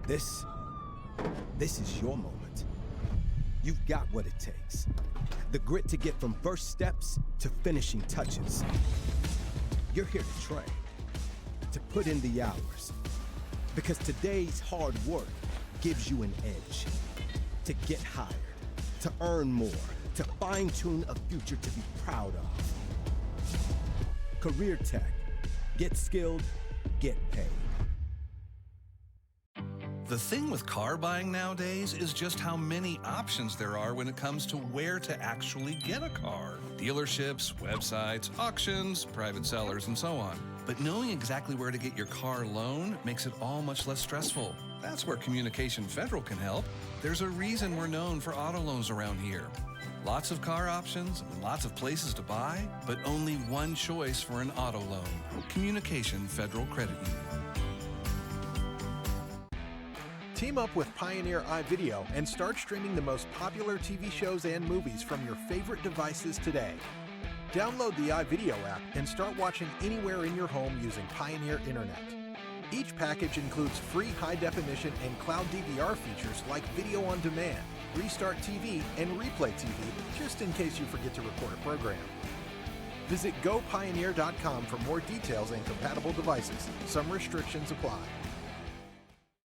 This is your moment. You've got what it takes. The grit to get from first steps to finishing touches. You're here to train, to put in the hours. Because today's hard work gives you an edge. To get hired, to earn more, to fine-tune a future to be proud of. Career Tech. Get skilled, get paid. The thing with car buying nowadays is just how many options there are when it comes to where to actually get a car. Dealerships, websites, auctions, private sellers, and so on. But knowing exactly where to get your car loan makes it all much less stressful. That's where Communication Federal can help. There's a reason we're known for auto loans around here. Lots of car options and lots of places to buy, but only one choice for an auto loan. Communication Federal Credit Union. Team up with Pioneer iVideo and start streaming the most popular TV shows and movies from your favorite devices today. Download the iVideo app and start watching anywhere in your home using Pioneer Internet. Each package includes free high-definition and cloud DVR features like video on demand, Restart TV, and Replay TV, just in case you forget to record a program. Visit gopioneer.com for more details and compatible devices. Some restrictions apply.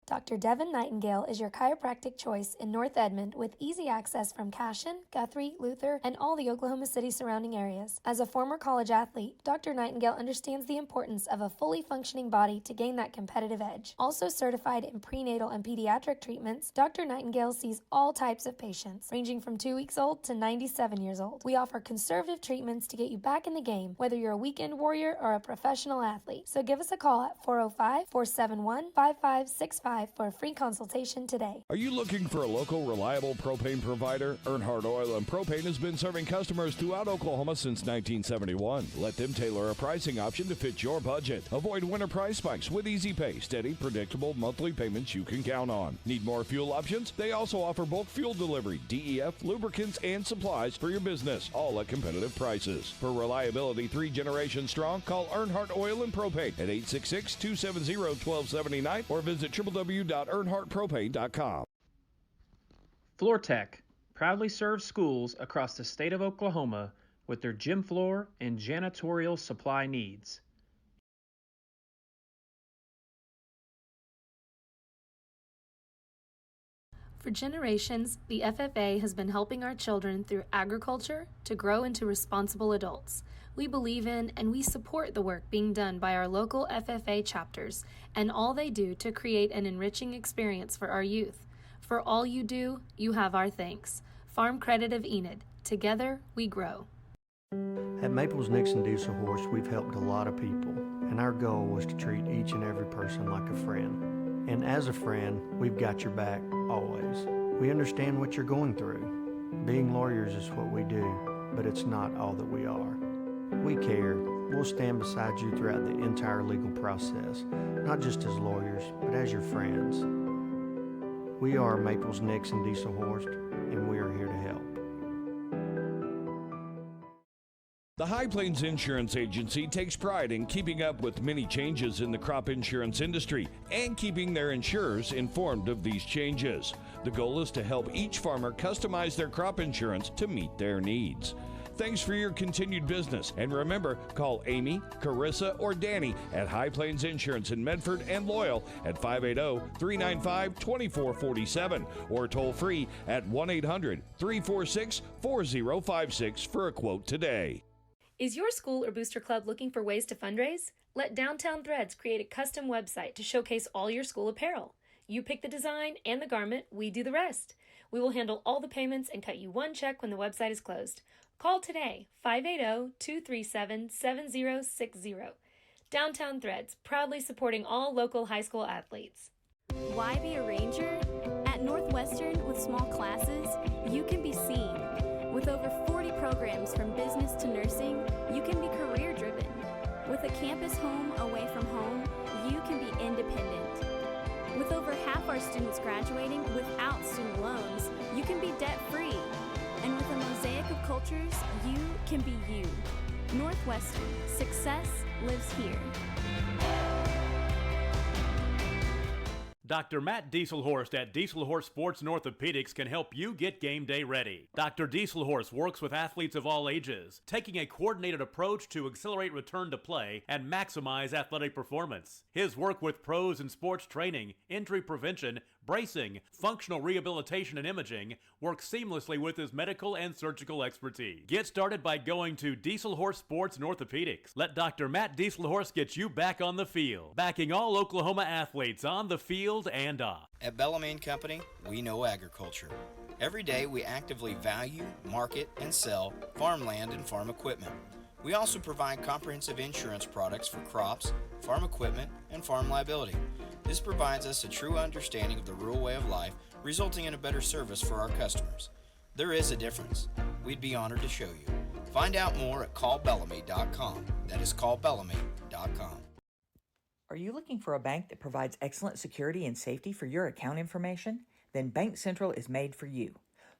Dr. Devin Nightingale is your chiropractic choice in North Edmond with easy access from Cashion, Guthrie, Luther, and all the Oklahoma City surrounding areas. As a former college athlete, Dr. Nightingale understands the importance of a fully functioning body to gain that competitive edge. Also certified in prenatal and pediatric treatments, Dr. Nightingale sees all types of patients, ranging from 2 weeks old to 97 years old. We offer conservative treatments to get you back in the game, whether you're a weekend warrior or a professional athlete. So give us a call at 405-471-5565 for a free consultation today. Are you looking for a local, reliable propane provider? Earnhardt Oil and Propane has been serving customers throughout Oklahoma since 1971. Let them tailor a pricing option to fit your budget. Avoid winter price spikes with easy pay, steady, predictable monthly payments you can count on. Need more fuel options? They also offer bulk fuel delivery, DEF, lubricants, and supplies for your business, all at competitive prices. For reliability 3 generations strong, call Earnhardt Oil and Propane at 866-270-1279 or visit www.earnhardtpropane.com. FloorTech proudly serves schools across the state of Oklahoma with their gym floor and janitorial supply needs. For generations, the FFA has been helping our children through agriculture to grow into responsible adults. We believe in and we support the work being done by our local FFA chapters and all they do to create an enriching experience for our youth. For all you do, you have our thanks. Farm Credit of Enid. Together, we grow. At Maples Nixon Diesel Horse, we've helped a lot of people, and our goal was to treat each and every person like a friend. And as a friend, we've got your back, always. We understand what you're going through. Being lawyers is what we do, but it's not all that we are. We care. We'll stand beside you throughout the entire legal process, not just as lawyers, but as your friends. We are Maples Nixon Diesel Horse, and we are here to help. The High Plains Insurance Agency takes pride in keeping up with many changes in the crop insurance industry and keeping their insurers informed of these changes. The goal is to help each farmer customize their crop insurance to meet their needs. Thanks for your continued business, and remember, call Amy, Carissa, or Danny at High Plains Insurance in Medford and Loyal at 580-395-2447 or toll free at 1-800-346-4056 for a quote today. Is your school or booster club looking for ways to fundraise? Let Downtown Threads create a custom website to showcase all your school apparel. You pick the design and the garment, we do the rest. We will handle all the payments and cut you one check when the website is closed. Call today, 580-237-7060. Downtown Threads, proudly supporting all local high school athletes. Why be a ranger? At Northwestern, with small classes, you can be seen. With over 40 programs from business to nursing, you can be career-driven. With a campus home away from home, you can be independent. With over half our students graduating without student loans, you can be debt-free. And with a mosaic of cultures, you can be you. Northwestern, success lives here. Dr. Matt Dieselhorst at Dieselhorst Sports and Orthopedics can help you get game day ready. Dr. Dieselhorst works with athletes of all ages, taking a coordinated approach to accelerate return to play and maximize athletic performance. His work with pros in sports training, injury prevention, bracing, functional rehabilitation, and imaging works seamlessly with his medical and surgical expertise. Get started by going to Dieselhorst Sports and Orthopedics. Let Dr. Matt Dieselhorst get you back on the field, backing all Oklahoma athletes on the field and off. At Bellamy & Company, we know agriculture. Every day we actively value, market, and sell farmland and farm equipment. We also provide comprehensive insurance products for crops, farm equipment, and farm liability. This provides us a true understanding of the rural way of life, resulting in a better service for our customers. There is a difference. We'd be honored to show you. Find out more at callbellamy.com. That is callbellamy.com. Are you looking for a bank that provides excellent security and safety for your account information? Then Bank Central is made for you.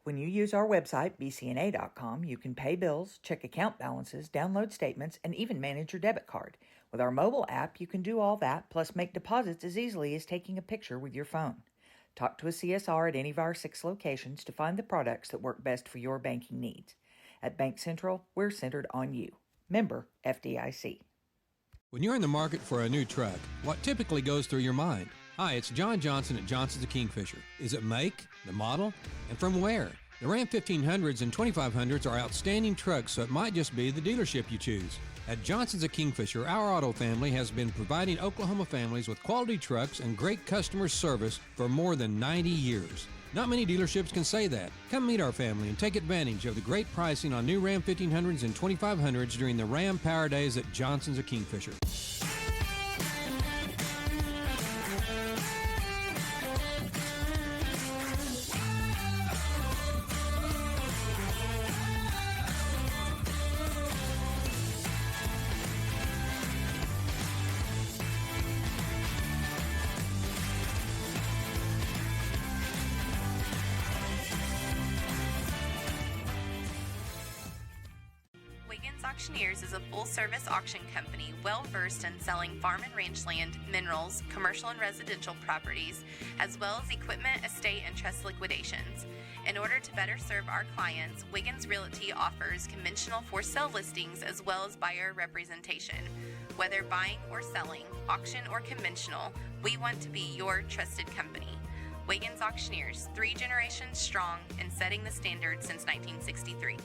When you use our website, bcna.com, you can pay bills, check account balances, download statements, and even manage your debit card. With our mobile app, you can do all that, plus make deposits as easily as taking a picture with your phone. Talk to a CSR at any of our 6 locations to find the products that work best for your banking needs. At Bank Central, we're centered on you. Member FDIC. When you're in the market for a new truck, what typically goes through your mind? Hi, it's John Johnson at Johnson's of Kingfisher. Is it make, the model, and from where? The Ram 1500s and 2500s are outstanding trucks, so it might just be the dealership you choose. At Johnson's of Kingfisher, our auto family has been providing Oklahoma families with quality trucks and great customer service for more than 90 years. Not many dealerships can say that. Come meet our family and take advantage of the great pricing on new Ram 1500s and 2500s during the Ram Power Days at Johnson's of Kingfisher. Auctioneers is a full-service auction company well-versed in selling farm and ranch land, minerals, commercial and residential properties, as well as equipment, estate, and trust liquidations. In order to better serve our clients, Wiggins Realty offers conventional for-sale listings as well as buyer representation. Whether buying or selling, auction or conventional, we want to be your trusted company. Wiggins Auctioneers, 3 generations strong and setting the standard since 1963.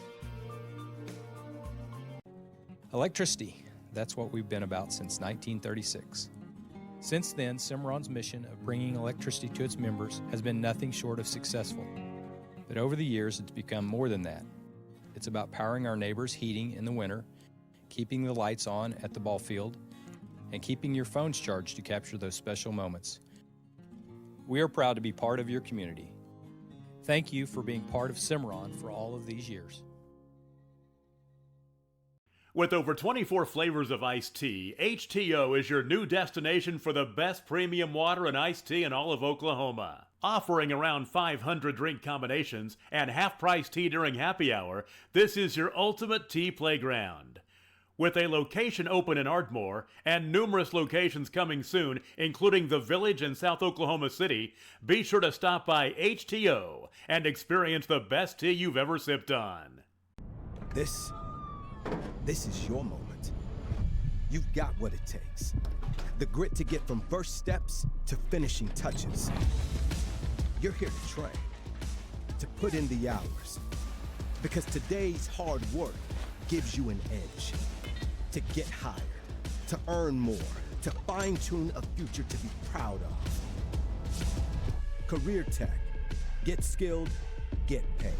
Electricity, that's what we've been about since 1936. Since then, Cimarron's mission of bringing electricity to its members has been nothing short of successful. But over the years, it's become more than that. It's about powering our neighbors' heating in the winter, keeping the lights on at the ball field, and keeping your phones charged to capture those special moments. We are proud to be part of your community. Thank you for being part of Cimarron for all of these years. With over 24 flavors of iced tea, HTO is your new destination for the best premium water and iced tea in all of Oklahoma. Offering around 500 drink combinations and half-price tea during happy hour, this is your ultimate tea playground. With a location open in Ardmore and numerous locations coming soon, including the Village in South Oklahoma City, be sure to stop by HTO and experience the best tea you've ever sipped on. This is your moment. You've got what it takes. The grit to get from first steps to finishing touches. You're here to train, to put in the hours. Because today's hard work gives you an edge. To get hired, to earn more, to fine-tune a future to be proud of. Career Tech. Get skilled, get paid.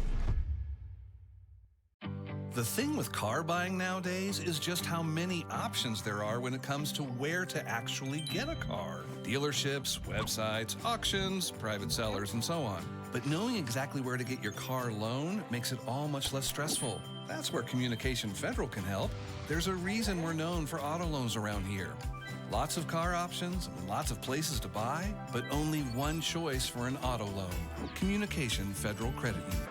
The thing with car buying nowadays is just how many options there are when it comes to where to actually get a car. Dealerships, websites, auctions, private sellers, and so on. But knowing exactly where to get your car loan makes it all much less stressful. That's where Communication Federal can help. There's a reason we're known for auto loans around here. Lots of car options and lots of places to buy, but only one choice for an auto loan. Communication Federal Credit Union.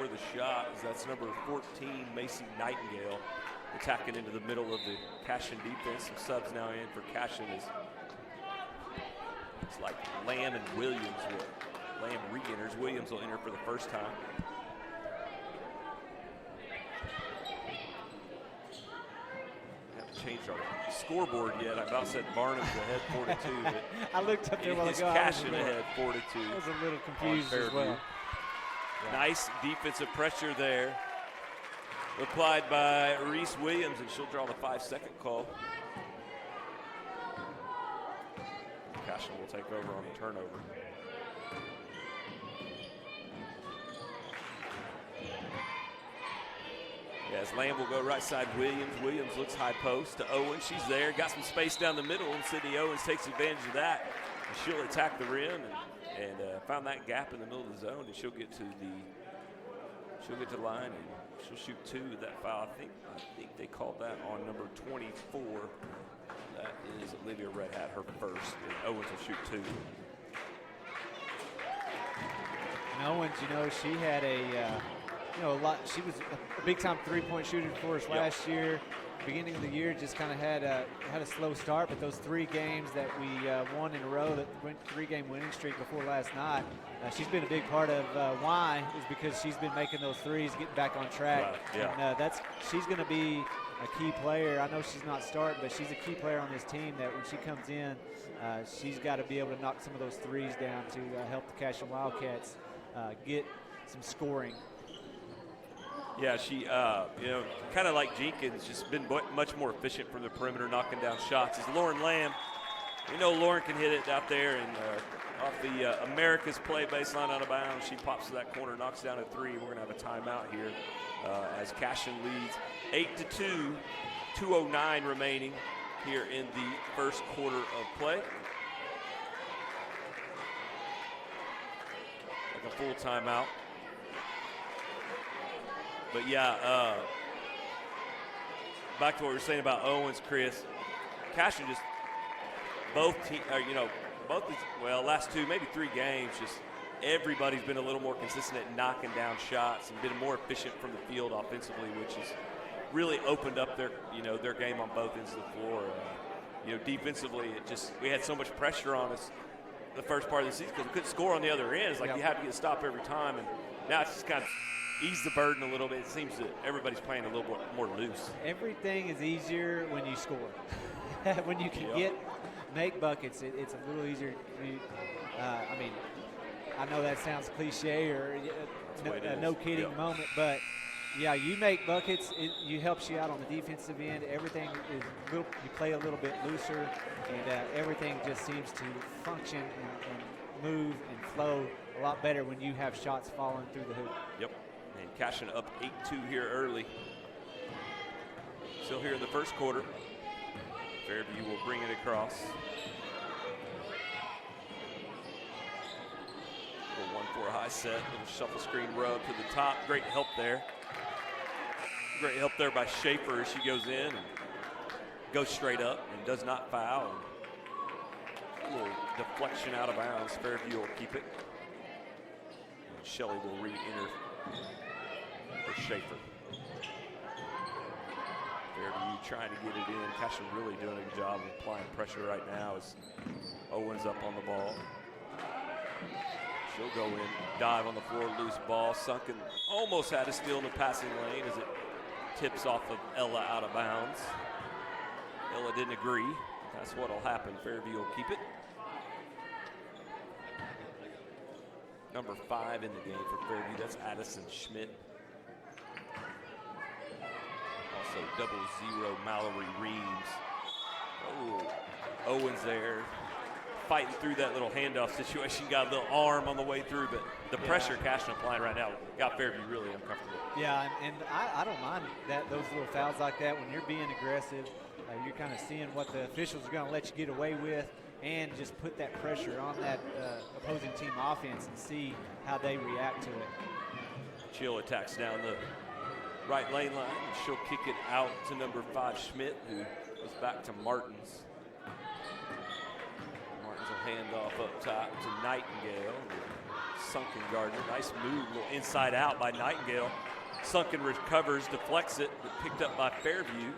for the shot, as that's number 14, Macy Nightingale, attacking into the middle of the Cashion defense. Some subs now in for Cashion. It's like Lamb and Williams. Lamb re-enters. Williams will enter for the first time. Haven't changed our scoreboard yet. I about said Barnum's ahead 4-2. But I looked up there while it's ago. Cashion ahead 4-2. I was a little confused as well. Yeah. Nice defensive pressure there, applied by Reese Williams, and she'll draw the 5-second call. Cashion will take over on the turnover. As Lamb will go right side Williams. Williams looks high post to Owens. She's there, got some space down the middle, and Sydney Owens takes advantage of that. And she'll attack the rim and found that gap in the middle of the zone, and she'll get to the line, and she'll shoot 2 with that foul. I think they called that on number 24. That is Olivia Redhat, her first, and Owens will shoot 2. And Owens, she had a lot. She was a big-time three-point shooter for us last year. Beginning of the year, just kind of had a slow start, but those 3 games that we won in a row, that 3-game winning streak before last night, she's been a big part of why is because she's been making those threes, getting back on track. Right, yeah. And she's going to be a key player. I know she's not starting, but she's a key player on this team that when she comes in, she's got to be able to knock some of those threes down to help the Cashion Wildcats get some scoring. Yeah, she, kind of like Jenkins, just been much more efficient from the perimeter, knocking down shots. As Lauren Lamb, Lauren can hit it out there, and off the America's play baseline out of bounds, she pops to that corner, knocks down a 3. We're going to have a timeout here as Cashion leads 8-2, 2:09 remaining here in the first quarter of play. Like a full timeout. But yeah, back to what we were saying about Owens, Chris. Cashion just last 2, maybe 3 games, just everybody's been a little more consistent at knocking down shots and been more efficient from the field offensively, which has really opened up their game on both ends of the floor. Defensively, we had so much pressure on us the first part of the season because we couldn't score on the other end. It's like you have to get a stop every time, and now it's just kind of ease the burden a little bit. It seems that everybody's playing a little bit more loose. Everything is easier when you score. When you can make buckets, it's a little easier. I know that sounds cliche or a no kidding moment, but yeah, you make buckets. You helps you out on the defensive end. Everything is you play a little bit looser, and everything just seems to function and move and flow a lot better when you have shots falling through the hoop. Yep. And Cashion up 8-2 here early. Still here in the first quarter. Fairview will bring it across. Little 1-4 high set, little shuffle screen rub to the top. Great help there. Great help there by Schaefer as she goes in and goes straight up and does not foul. A little deflection out of bounds. Fairview will keep it. And Shelley will re-enter for Schaefer. Fairview trying to get it in. Cashion really doing a good job of applying pressure right now as Owens up on the ball. She'll go in, dive on the floor, loose ball, sunken. Almost had a steal in the passing lane as it tips off of Ella out of bounds. Ella didn't agree. That's what'll happen. Fairview will keep it. Number 5 in the game for Fairview, that's Addison Schmidt. Also 0 Mallory Reams. Oh, Owens there, fighting through that little handoff situation. Got a little arm on the way through, but the pressure Cashion applying right now got Fairview really uncomfortable. Yeah, and I don't mind those little fouls like that when you're being aggressive. You're kind of seeing what the officials are going to let you get away with, and just put that pressure on that opposing team offense and see how they react to it. Chill attacks down the right lane line, and she'll kick it out to number 5 Schmidt, who goes back to Martins. Martins will hand off up top to Nightingale. Sunken Gardner. Nice move, little inside out by Nightingale. Sunken recovers, deflects it, but picked up by Fairview.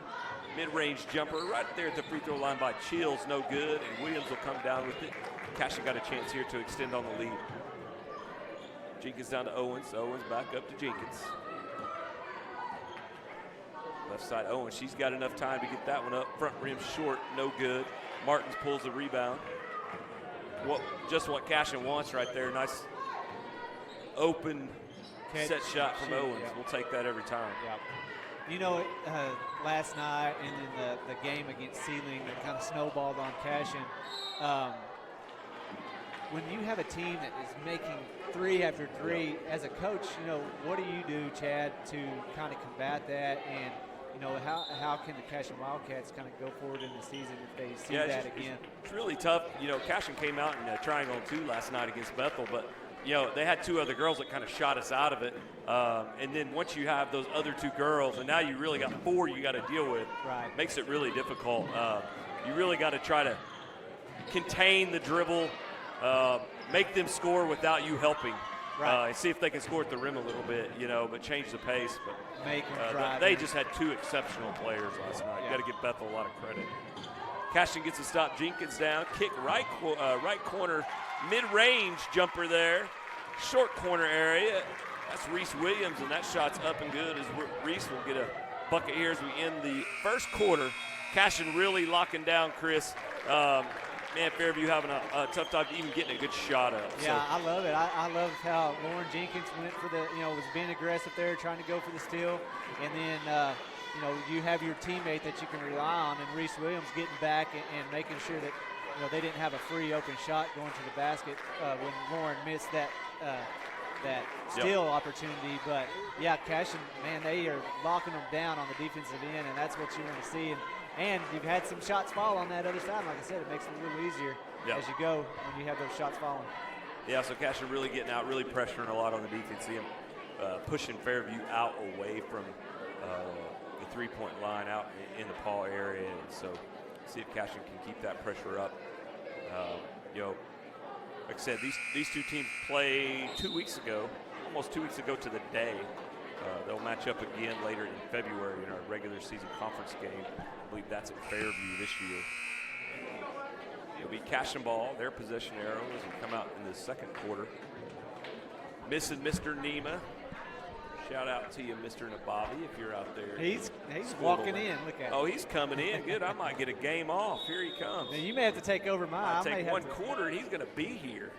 Mid-range jumper right there at the free throw line by Chills, no good, and Williams will come down with it. Cashion got a chance here to extend on the lead. Jenkins down to Owens. Owens back up to Jenkins. Left side Owens, she's got enough time to get that one up. Front rim short, no good. Martins pulls the rebound. Just what Cashion wants right there. Nice open set shot from Owens. We'll take that every time. You know, last night and then the game against Sealing that kind of snowballed on Cashion. When you have a team that is making 3 after 3, as a coach, you know, what do you do, Chad, to kind of combat that? And, you know, how can the Cashion Wildcats kind of go forward in the season if they see that again? It's really tough. You know, Cashion came out in a triangle 2 last night against Bethel, but you know, they had 2 other girls that kind of shot us out of it. And then once you have those other 2 girls, and now you really got 4 you got to deal with, makes it really difficult. You really got to try to contain the dribble, make them score without you helping. And see if they can score at the rim a little bit, you know, but change the pace. But they just had 2 exceptional players last night. You got to give Bethel a lot of credit. Cashion gets to stop Jenkins down. Kick right corner, mid-range jumper there. Short corner area. That's Reese Williams, and that shot's up and good as Reese will get a bucket here as we end the first quarter. Cashion really locking down Chris. Man, Fairview having a tough time even getting a good shot up. Yeah, I love it. I love how Lauren Jenkins went for the, you know, was being aggressive there, trying to go for the steal. And then, you know, you have your teammate that you can rely on, and Reese Williams getting back and making sure that, you know, they didn't have a free open shot going to the basket when Lauren missed that steal opportunity. But, yeah, Cashion, man, they are locking them down on the defensive end, and that's what you want to see. And you've had some shots fall on that other side. Like I said, it makes it a little easier as you go when you have those shots falling. Yeah, so Cashion really getting out, really pressuring a lot on the defense, pushing Fairview out away from the three-point line out in the Paul area. And so see if Cashion can keep that pressure up. You know, like I said, these 2 teams played 2 weeks ago, almost 2 weeks ago to the day. They'll match up again later in February in our regular season conference game. I believe that's at Fairview this year. It'll be Cashion ball, their possession arrow as we come out in the second quarter. Missing Mr. Nema. Shout out to you, Mr. Nabavi, if you're out there. He's walking in. Look at him. Oh, he's coming in. Good. I might get a game off. Here he comes. Now, you may have to take over mine. I'll take 1 quarter, and he's going to be here.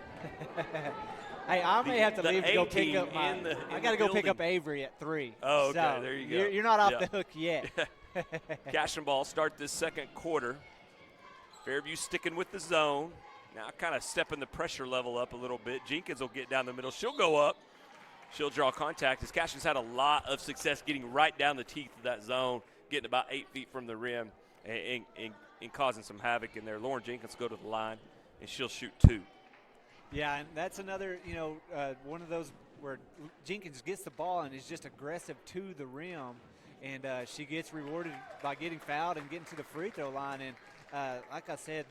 Hey, I may have to leave to go pick up my. I got to go pick up Avery at 3. Oh, okay. So there you go. You're not off the hook yet. Cashion ball start this second quarter. Fairview sticking with the zone. Now kind of stepping the pressure level up a little bit. Jenkins will get down the middle. She'll go up. She'll draw contact as Cashion's had a lot of success getting right down the teeth of that zone, getting about 8 feet from the rim and causing some havoc in there. Lauren Jenkins will go to the line, and she'll shoot 2. Yeah, and that's another, you know, one of those where Jenkins gets the ball and is just aggressive to the rim, and she gets rewarded by getting fouled and getting to the free throw line. And like I said,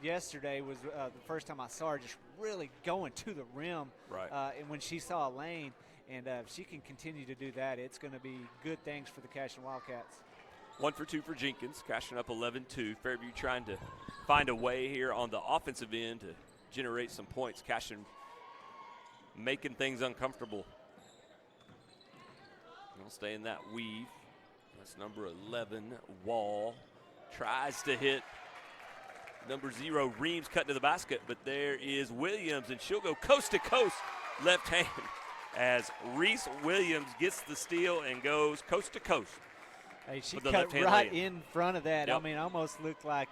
yesterday was the first time I saw her just really going to the rim. And when she saw a lane, and if she can continue to do that, it's going to be good things for the Cashion Wildcats. 1 for 2 for Jenkins. Cashion up 11-2. Fairview trying to find a way here on the offensive end to generate some points. Cashion making things uncomfortable. They'll stay in that weave. That's number 11, Wall. Tries to hit number 0, Reams, cutting to the basket, but there is Williams, and she'll go coast to coast left hand as Reese Williams gets the steal and goes coast to coast. Hey, she cut right in front of that. I mean, almost looked like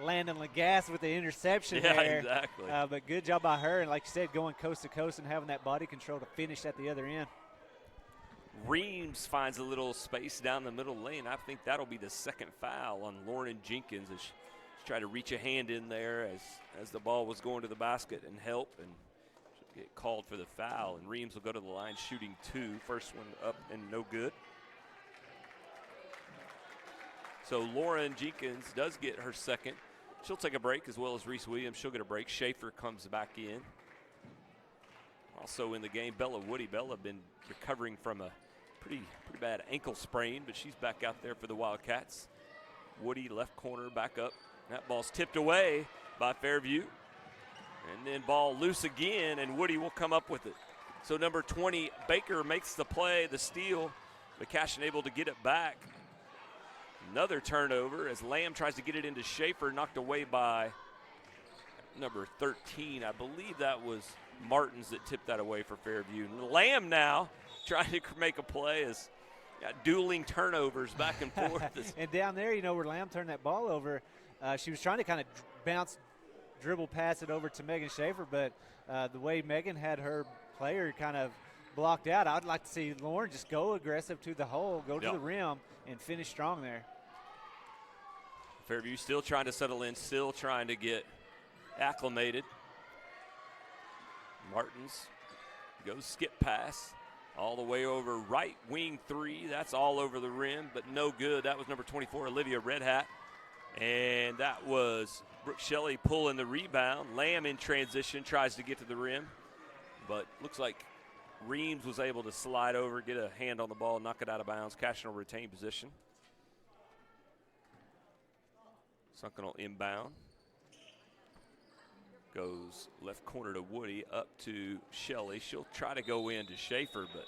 Landon Lagasse with the interception there. Yeah, exactly. But good job by her, and like you said, going coast to coast and having that body control to finish at the other end. Reams finds a little space down the middle lane. I think that'll be the second foul on Lauren Jenkins as she tried to reach a hand in there as the ball was going to the basket and help, and she'll get called for the foul. And Reams will go to the line shooting 2. First one up and no good. So Lauren Jenkins does get her second. She'll take a break as well as Reese Williams. She'll get a break. Schaefer comes back in. Also in the game, Bella Woody. Bella been recovering from a pretty bad ankle sprain, but she's back out there for the Wildcats. Woody, left corner, back up. That ball's tipped away by Fairview. And then ball loose again, and Woody will come up with it. So number 20, Baker makes the play, the steal, but Cashion able to get it back. Another turnover as Lamb tries to get it into Schaefer, knocked away by number 13. I believe that was Martins that tipped that away for Fairview. And Lamb now trying to make a play as got dueling turnovers back and forth. And down there, where Lamb turned that ball over, she was trying to kind of dribble pass it over to Megan Schaefer, but the way Megan had her player kind of blocked out, I'd like to see Lauren just go aggressive to the hole, go to the rim, and finish strong there. Fairview still trying to settle in, still trying to get acclimated. Martins goes skip pass all the way over right wing 3. That's all over the rim, but no good. That was number 24, Olivia Redhat. And that was Brooke Shelley pulling the rebound. Lamb in transition tries to get to the rim, but looks like Reams was able to slide over, get a hand on the ball, knock it out of bounds. Cashion will retain position. Sunken will inbound. Goes left corner to Woody, up to Shelley. She'll try to go into Schaefer, but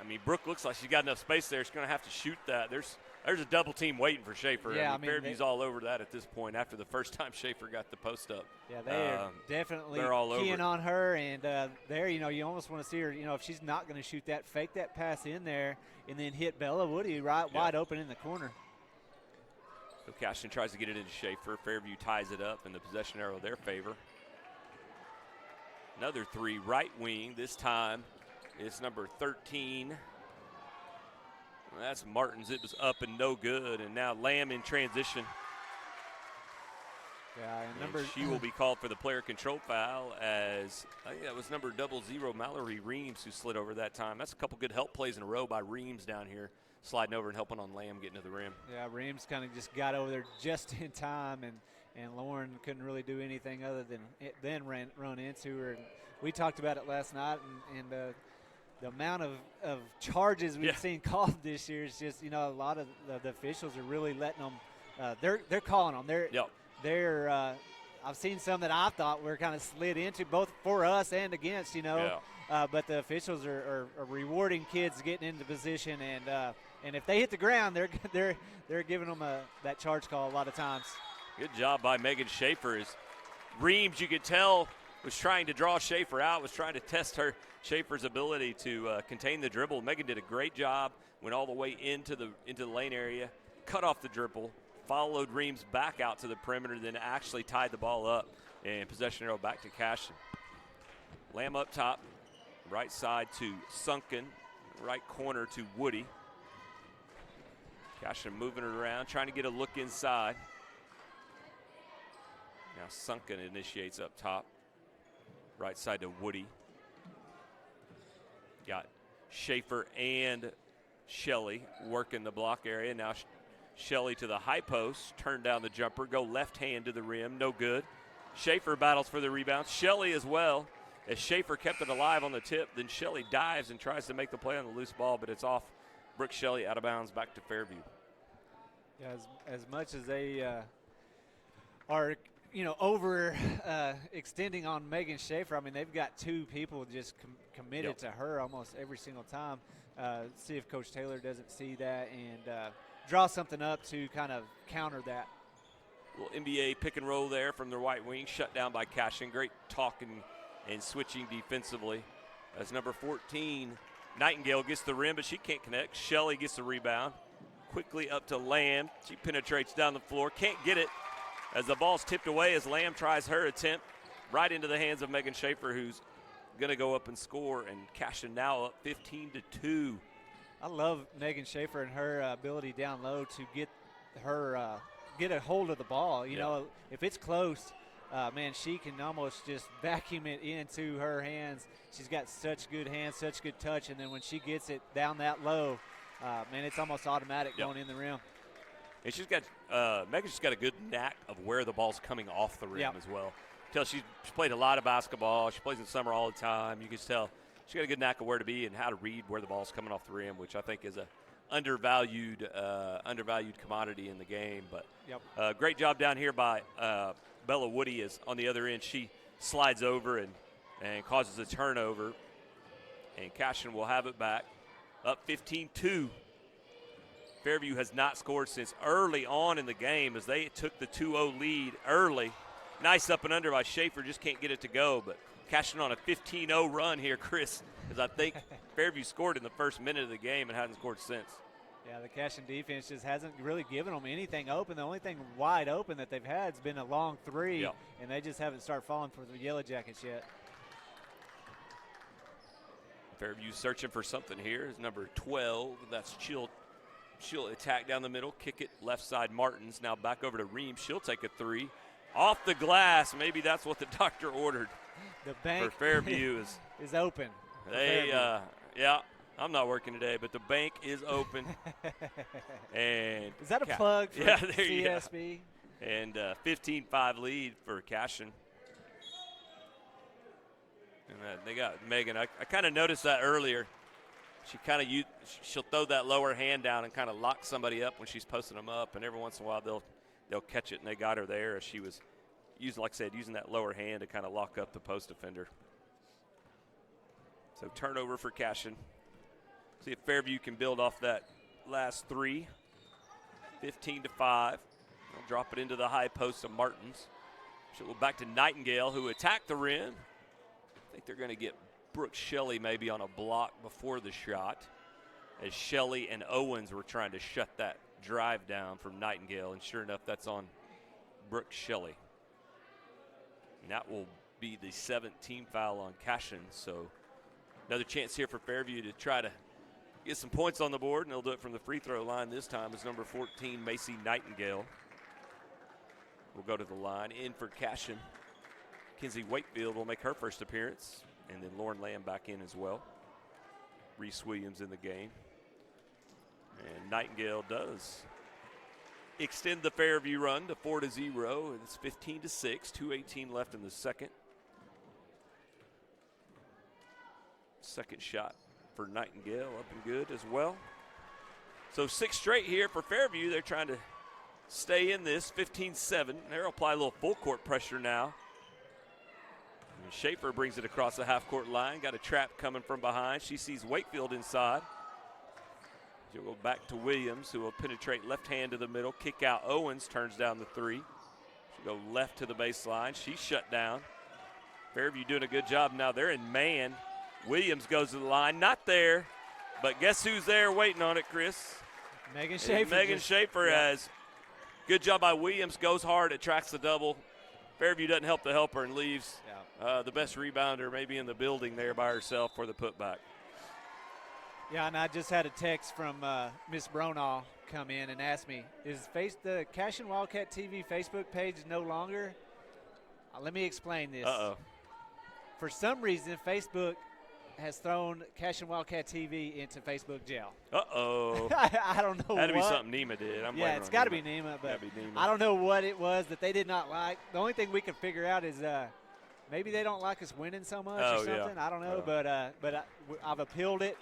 I mean, Brooke looks like she's got enough space there. She's going to have to shoot that. There's a double team waiting for Schaefer. Yeah, Fairview's all over that at this point after the first time Schaefer got the post up. Yeah, they're definitely all keying on her, and there, you almost want to see her, if she's not going to shoot that, fake that pass in there, and then hit Bella Woody wide open in the corner. So Cashion tries to get it into Schaefer. Fairview ties it up in the possession arrow their favor. Another 3 right wing. This time it's number 13. Well, that's Martins. It was up and no good. And now Lamb in transition. Yeah, and she will be called for the player control foul as I think that was number 00 Mallory Reams who slid over that time. That's a couple good help plays in a row by Reams down here, sliding over and helping on Lamb getting to the rim. Yeah, Reams kind of just got over there just in time, and Lauren couldn't really do anything other than run into her. And we talked about it last night, and the amount of charges we've seen called this year is just, a lot of the officials are really letting them. They're calling them. They're I've seen some that I thought were kind of slid into, both for us and against, but the officials are rewarding kids getting into position, and if they hit the ground, they're giving them that charge call a lot of times. Good job by Megan Schaefer. As Reams, you could tell, was trying to draw Schaefer out, was trying to test Schaefer's ability to contain the dribble. Megan did a great job, went all the way into the lane area, cut off the dribble, followed Reams back out to the perimeter, then actually tied the ball up, and possession arrow back to Cashion. Lamb up top, right side to Sunken, right corner to Woody. Cashion moving it around, trying to get a look inside. Now Sunken initiates up top, right side to Woody. Got Schaefer and Shelley working the block area. Now Shelley to the high post, turn down the jumper, go left hand to the rim, no good. Schaefer battles for the rebound. Shelley as well, as Schaefer kept it alive on the tip. Then Shelley dives and tries to make the play on the loose ball, but it's off Brooke Shelley, out of bounds, back to Fairview. Yeah, as much as they are, over extending on Megan Schaefer, I mean, they've got 2 people just committed to her almost every single time. See if Coach Taylor doesn't see that and draw something up to kind of counter that. Little NBA pick and roll there from their white wing, shut down by Cashion. Great talking and switching defensively. As number 14, Nightingale gets the rim, but she can't connect. Shelley gets the rebound. Quickly up to Lamb. She penetrates down the floor. Can't get it as the ball's tipped away as Lamb tries her attempt right into the hands of Megan Schaefer, who's going to go up and score. And Cashion now up 15-2. I love Megan Schaefer and her ability down low to get a hold of the ball. You know, if it's close, man, she can almost just vacuum it into her hands. She's got such good hands, such good touch, and then when she gets it down that low, man, it's almost automatic going in the rim. And she's got Megan's just got a good knack of where the ball's coming off the rim as well. tell she's played a lot of basketball. She plays in summer all the time. You can tell she's got a good knack of where to be and how to read where the ball's coming off the rim, which I think is a undervalued commodity in the game. But great job down here by Bella Woody is on the other end. She slides over and causes a turnover. And Cashion will have it back. Up 15-2. Fairview has not scored since early on in the game as they took the 2-0 lead early. Nice up and under by Schaefer, just can't get it to go. But Cashion on a 15-0 run here, Chris, as I think Fairview scored in the first minute of the game and hasn't scored since. Yeah, the Cashion defense just hasn't really given them anything open. The only thing wide open that they've had has been a long three, and they just haven't started falling for the Yellow Jackets yet. Fairview searching for something here is number 12. That's She'll attack down the middle, kick it left side. Martins now back over to Ream. She'll take a three. Off the glass. Maybe that's what the doctor ordered. The bank for Fairview is open. I'm not working today, but the bank is open. And is that a plug for CSB? And 15-5 lead for Cashion. And they got Megan. I kind of noticed that earlier. She'll throw that lower hand down and kind of lock somebody up when she's posting them up, and every once in a while they'll catch it, and they got her there as she was using that lower hand to kind of lock up the post defender. So turnover for Cashion. See if Fairview can build off that last three. 15-5. They'll drop it into the high post of Martins. She'll go back to Nightingale, who attacked the rim. I think they're going to get Brooke Shelley maybe on a block before the shot, as Shelley and Owens were trying to shut that drive down from Nightingale, and sure enough, that's on Brooke Shelley. And that will be the 17th foul on Cashion, so another chance here for Fairview to try to get some points on the board, and they'll do it from the free throw line this time as number 14, Macy Nightingale, will go to the line. In for Cashion, Kinsey Wakefield will make her first appearance, and then Lauren Lamb back in as well. Reese Williams in the game. And Nightingale does extend the Fairview run to 4-0. It's 15-6, 2:18 left in the second. Second shot for Nightingale, up and good as well. So 6 straight here for Fairview. They're trying to stay in this, 15-7. They'll apply a little full court pressure now. And Schaefer brings it across the half-court line. Got a trap coming from behind. She sees Wakefield inside. She'll go back to Williams, who will penetrate left hand to the middle. Kick out Owens, turns down the three. She'll go left to the baseline. She's shut down. Fairview doing a good job now. They're in man. Williams goes to the line. Not there, but guess who's there waiting on it, Chris? Megan Schaefer. Megan Schaefer has good job by Williams. Goes hard, attracts the double. Fairview doesn't help the helper and leaves the best rebounder maybe in the building there by herself for the putback. Yeah, and I just had a text from Miss Bronaugh come in and ask me, is the Cashion Wildcat TV Facebook page no longer? Let me explain this. Uh-oh. For some reason, Facebook has thrown Cashion Wildcat TV into Facebook jail. Uh-oh. I don't know what. That'd be something Nema did. It's got to be Nema, but I don't know what it was that they did not like. The only thing we can figure out is maybe they don't like us winning so much or something. Yeah. I don't know, but I've appealed it.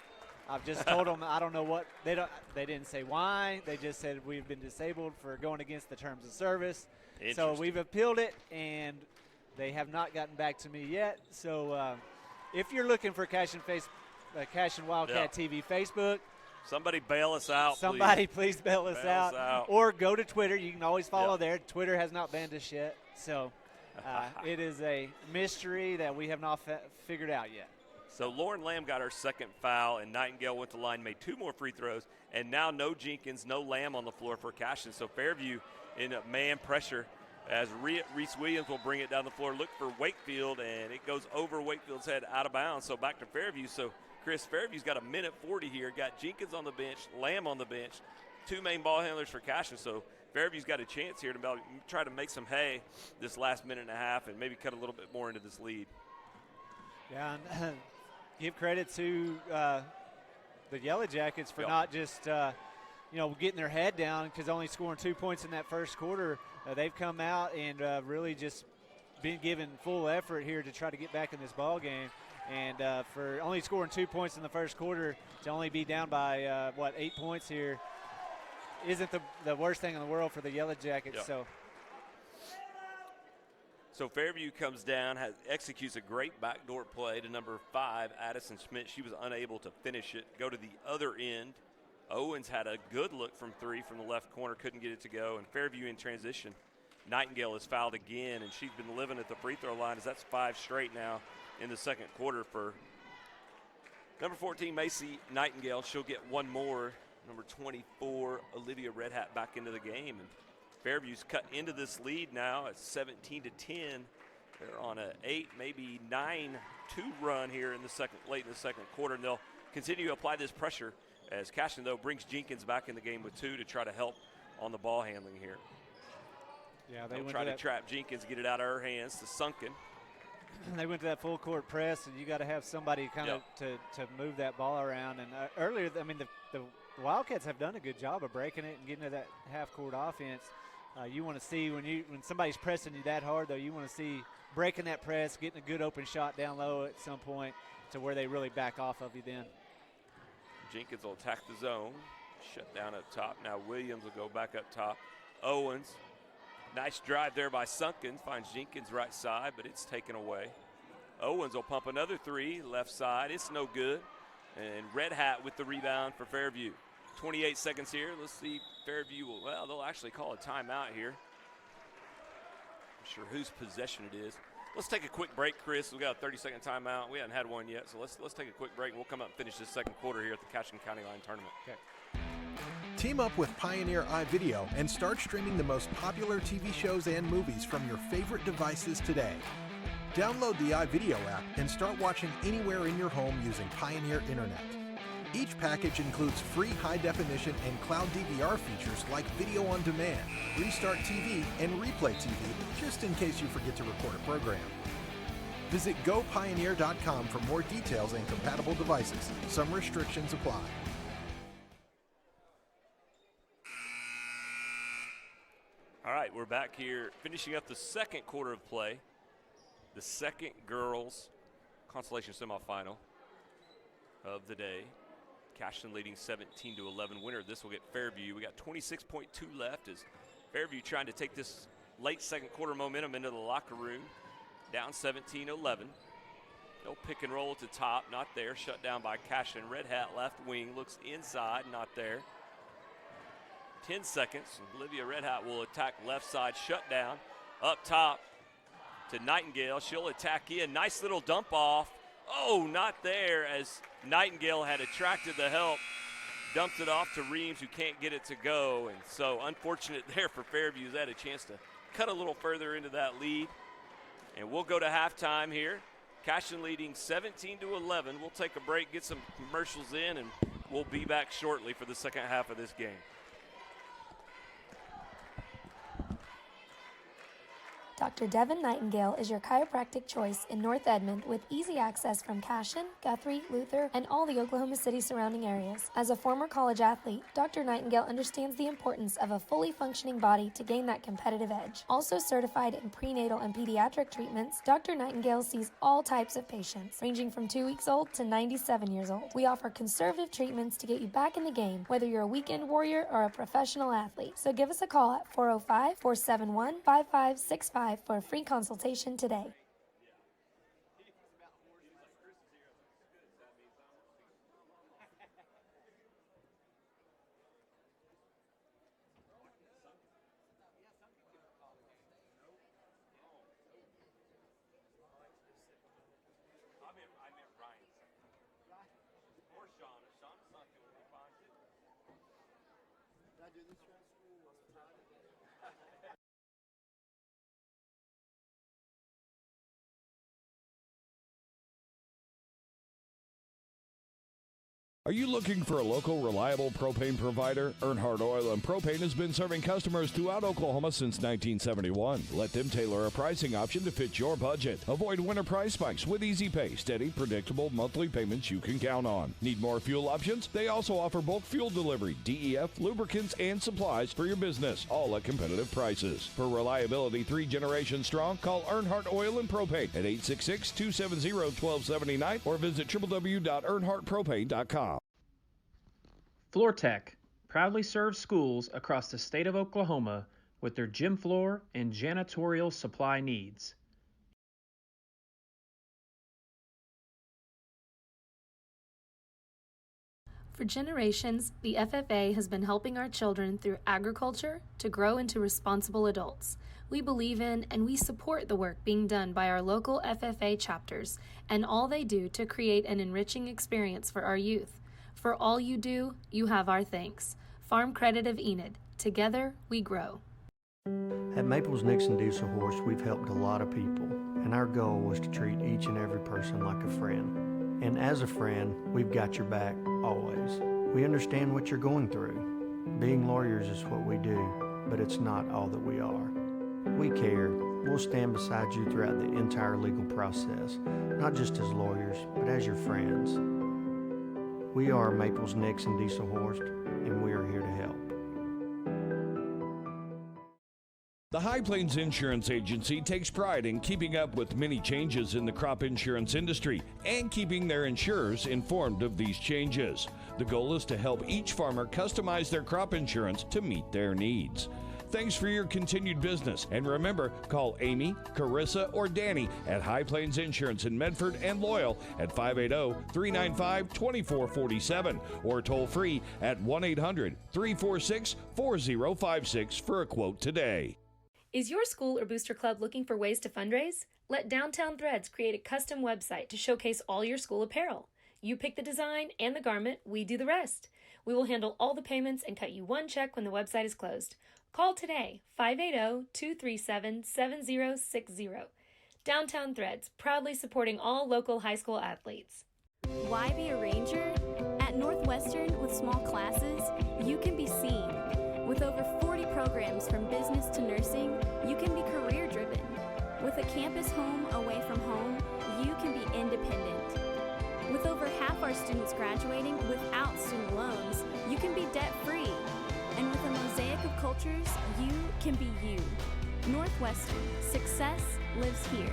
I've just told them I don't know what they didn't say why. They just said we've been disabled for going against the terms of service. So we've appealed it, and they have not gotten back to me yet. So if you're looking for Cashion Wildcat TV Facebook, somebody bail us out. Somebody please bail us out. Or go to Twitter. You can always follow there. Twitter has not banned us yet. So it is a mystery that we have not figured out yet. So Lauren Lamb got her second foul, and Nightingale went to the line, made 2 more free throws, and now no Jenkins, no Lamb on the floor for Cashion. So Fairview in man pressure as Reese Williams will bring it down the floor. Look for Wakefield, and it goes over Wakefield's head out of bounds. So back to Fairview. So, Chris, Fairview's got a minute 40 here. Got Jenkins on the bench, Lamb on the bench, 2 main ball handlers for Cashion. So Fairview's got a chance here to try to make some hay this last minute and a half and maybe cut a little bit more into this lead. Yeah, and give credit to the Yellow Jackets for not just getting their head down, because only scoring 2 points in that first quarter. They've come out and really just been given full effort here to try to get back in this ball game. And for only scoring 2 points in the first quarter to only be down by, 8 points here isn't the worst thing in the world for the Yellow Jackets. Yep. So Fairview comes down, executes a great backdoor play to number 5, Addison Schmidt. She was unable to finish it. Go to the other end. Owens had a good look from 3 from the left corner, couldn't get it to go. And Fairview in transition. Nightingale is fouled again, and she's been living at the free throw line as that's 5 straight now in the second quarter for number 14, Macy Nightingale. She'll get one more. Number 24, Olivia Red Hat, back into the game. And Fairview's cut into this lead now at 17-10. They're on an 8, maybe 9-2 run here in the late in the second quarter, and they'll continue to apply this pressure as Cashion, though, brings Jenkins back in the game with 2 to try to help on the ball handling here. Yeah, they'll try to trap Jenkins, get it out of her hands to Sunken. They went to that full court press, and you got to have somebody kind of to move that ball around. And earlier, I mean, the Wildcats have done a good job of breaking it and getting to that half-court offense. You want to see when somebody's pressing you that hard, though, you want to see breaking that press, getting a good open shot down low at some point to where they really back off of you then. Jenkins will attack the zone, shut down up top. Now Williams will go back up top. Owens, nice drive there by Sunken, finds Jenkins right side, but it's taken away. Owens will pump another 3, left side. It's no good. And Red Hat with the rebound for Fairview. 28 seconds here. Let's see Fairview they'll actually call a timeout here. Not sure whose possession it is. Let's take a quick break, Chris. We've got a 30-second timeout. We haven't had one yet, so let's take a quick break, and we'll come up and finish this second quarter here at the Cashion County Line Tournament. Okay. Team up with Pioneer iVideo and start streaming the most popular TV shows and movies from your favorite devices today. Download the iVideo app and start watching anywhere in your home using Pioneer Internet. Each package includes free high-definition and cloud DVR features like Video on Demand, Restart TV, and Replay TV, just in case you forget to record a program. Visit GoPioneer.com for more details and compatible devices. Some restrictions apply. All right, we're back here finishing up the second quarter of play. The second girls consolation semifinal of the day. Cashion leading 17-11. Winner of this will get Fairview. We got 26.2 left as Fairview trying to take this late second quarter momentum into the locker room. Down 17-11. They'll pick and roll at the top. Not there. Shut down by Cashion. Red Hat left wing. Looks inside. Not there. 10 seconds. Olivia Red Hat will attack left side. Shut down. Up top to Nightingale. She'll attack in. Nice little dump off. Oh, not there as Nightingale had attracted the help. Dumped it off to Reams, who can't get it to go. And so unfortunate there for Fairview. They had a chance to cut a little further into that lead. And we'll go to halftime here. Cashion leading 17-11. We'll take a break, get some commercials in, and we'll be back shortly for the second half of this game. Dr. Devin Nightingale is your chiropractic choice in North Edmond with easy access from Cashion, Guthrie, Luther, and all the Oklahoma City surrounding areas. As a former college athlete, Dr. Nightingale understands the importance of a fully functioning body to gain that competitive edge. Also certified in prenatal and pediatric treatments, Dr. Nightingale sees all types of patients, ranging from 2 weeks old to 97 years old. We offer conservative treatments to get you back in the game, whether you're a weekend warrior or a professional athlete. So give us a call at 405-471-5565 for a free consultation today. Are you looking for a local, reliable propane provider? Earnhardt Oil and Propane has been serving customers throughout Oklahoma since 1971. Let them tailor a pricing option to fit your budget. Avoid winter price spikes with easy pay, steady, predictable monthly payments you can count on. Need more fuel options? They also offer bulk fuel delivery, DEF, lubricants, and supplies for your business, all at competitive prices. For reliability 3 generations strong, call Earnhardt Oil and Propane at 866-270-1279 or visit www.earnhardtpropane.com. FloorTech proudly serves schools across the state of Oklahoma with their gym floor and janitorial supply needs. For generations, the FFA has been helping our children through agriculture to grow into responsible adults. We believe in and we support the work being done by our local FFA chapters and all they do to create an enriching experience for our youth. For all you do, you have our thanks. Farm Credit of Enid. Together, we grow. At Maples Nixon Diesel Horse, we've helped a lot of people, and our goal was to treat each and every person like a friend. And as a friend, we've got your back, always. We understand what you're going through. Being lawyers is what we do, but it's not all that we are. We care. We'll stand beside you throughout the entire legal process, not just as lawyers, but as your friends. We are Maples Nixon Diesel Horse, and we are here to help. The High Plains Insurance Agency takes pride in keeping up with many changes in the crop insurance industry and keeping their insurers informed of these changes. The goal is to help each farmer customize their crop insurance to meet their needs. Thanks for your continued business. And remember, call Amy, Carissa, or Danny at High Plains Insurance in Medford and Loyal at 580-395-2447 or toll free at 1-800-346-4056 for a quote today. Is your school or booster club looking for ways to fundraise? Let Downtown Threads create a custom website to showcase all your school apparel. You pick the design and the garment, we do the rest. We will handle all the payments and cut you one check when the website is closed. Call today, 580-237-7060. Downtown Threads, proudly supporting all local high school athletes. Why be a ranger? At Northwestern, with small classes, you can be seen. With over 40 programs from business to nursing, you can be career-driven. With a campus home away from home, you can be independent. With over half our students graduating without student loans, you can be debt-free. And with a mosaic of cultures, you can be you. Northwestern, success lives here.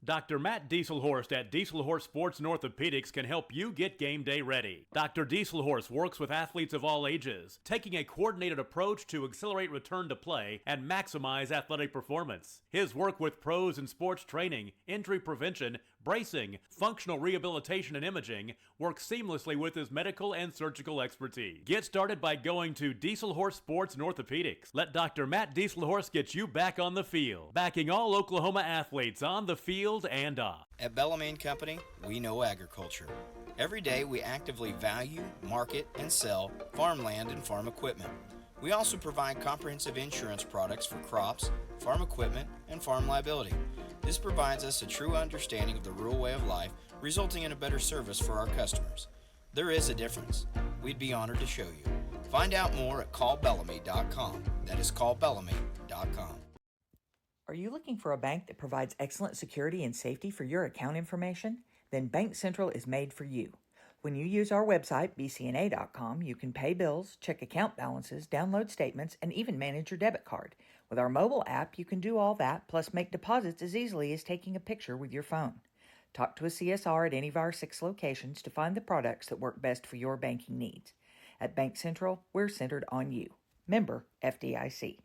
Dr. Matt Dieselhorst at Dieselhorst Sports and Orthopedics can help you get game day ready. Dr. Dieselhorst works with athletes of all ages, taking a coordinated approach to accelerate return to play and maximize athletic performance. His work with pros in sports training, injury prevention, bracing, functional rehabilitation, and imaging works seamlessly with his medical and surgical expertise. Get started by going to Dieselhorst Sports and Orthopedics. Let Dr. Matt Dieselhorst get you back on the field, backing all Oklahoma athletes on the field and off. At Bellamy & Company, we know agriculture. Every day we actively value, market, and sell farmland and farm equipment. We also provide comprehensive insurance products for crops, farm equipment, and farm liability. This provides us a true understanding of the rural way of life, resulting in a better service for our customers. There is a difference. We'd be honored to show you. Find out more at callbellamy.com. That is callbellamy.com. Are you looking for a bank that provides excellent security and safety for your account information? Then Bank Central is made for you. When you use our website, bcna.com, you can pay bills, check account balances, download statements, and even manage your debit card. With our mobile app, you can do all that, plus make deposits as easily as taking a picture with your phone. Talk to a CSR at any of our 6 locations to find the products that work best for your banking needs. At Bank Central, we're centered on you. Member FDIC.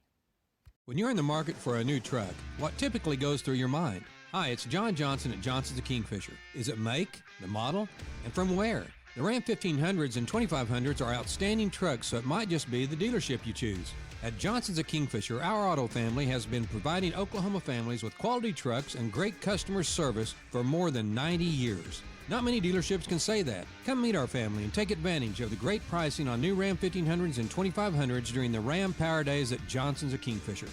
When you're in the market for a new truck, what typically goes through your mind? Hi, it's John Johnson at Johnson's of Kingfisher. Is it make, the model, and from where? The Ram 1500s and 2500s are outstanding trucks, so it might just be the dealership you choose. At Johnson's of Kingfisher, our auto family has been providing Oklahoma families with quality trucks and great customer service for more than 90 years. Not many dealerships can say that. Come meet our family and take advantage of the great pricing on new Ram 1500s and 2500s during the Ram Power Days at Johnson's of Kingfisher.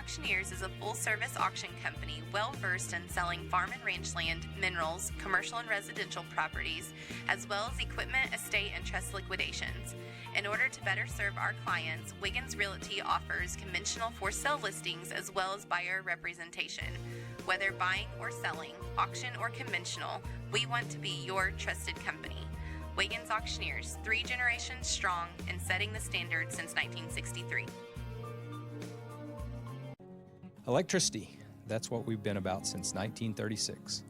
Auctioneers is a full-service auction company well-versed in selling farm and rangeland, minerals, commercial and residential properties, as well as equipment, estate, and trust liquidations. In order to better serve our clients, Wiggins Realty offers conventional for-sale listings as well as buyer representation. Whether buying or selling, auction or conventional, we want to be your trusted company. Wiggins Auctioneers, 3 generations strong and setting the standard since 1963. Electricity, that's what we've been about since 1936.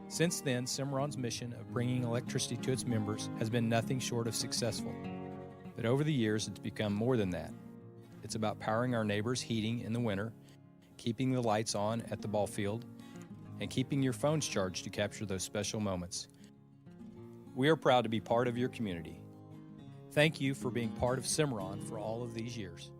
Since then, Cimarron's mission of bringing electricity to its members has been nothing short of successful. But over the years, it's become more than that. It's about powering our neighbors' heating in the winter, keeping the lights on at the ball field, and keeping your phones charged to capture those special moments. We are proud to be part of your community. Thank you for being part of Cimarron for all of these years.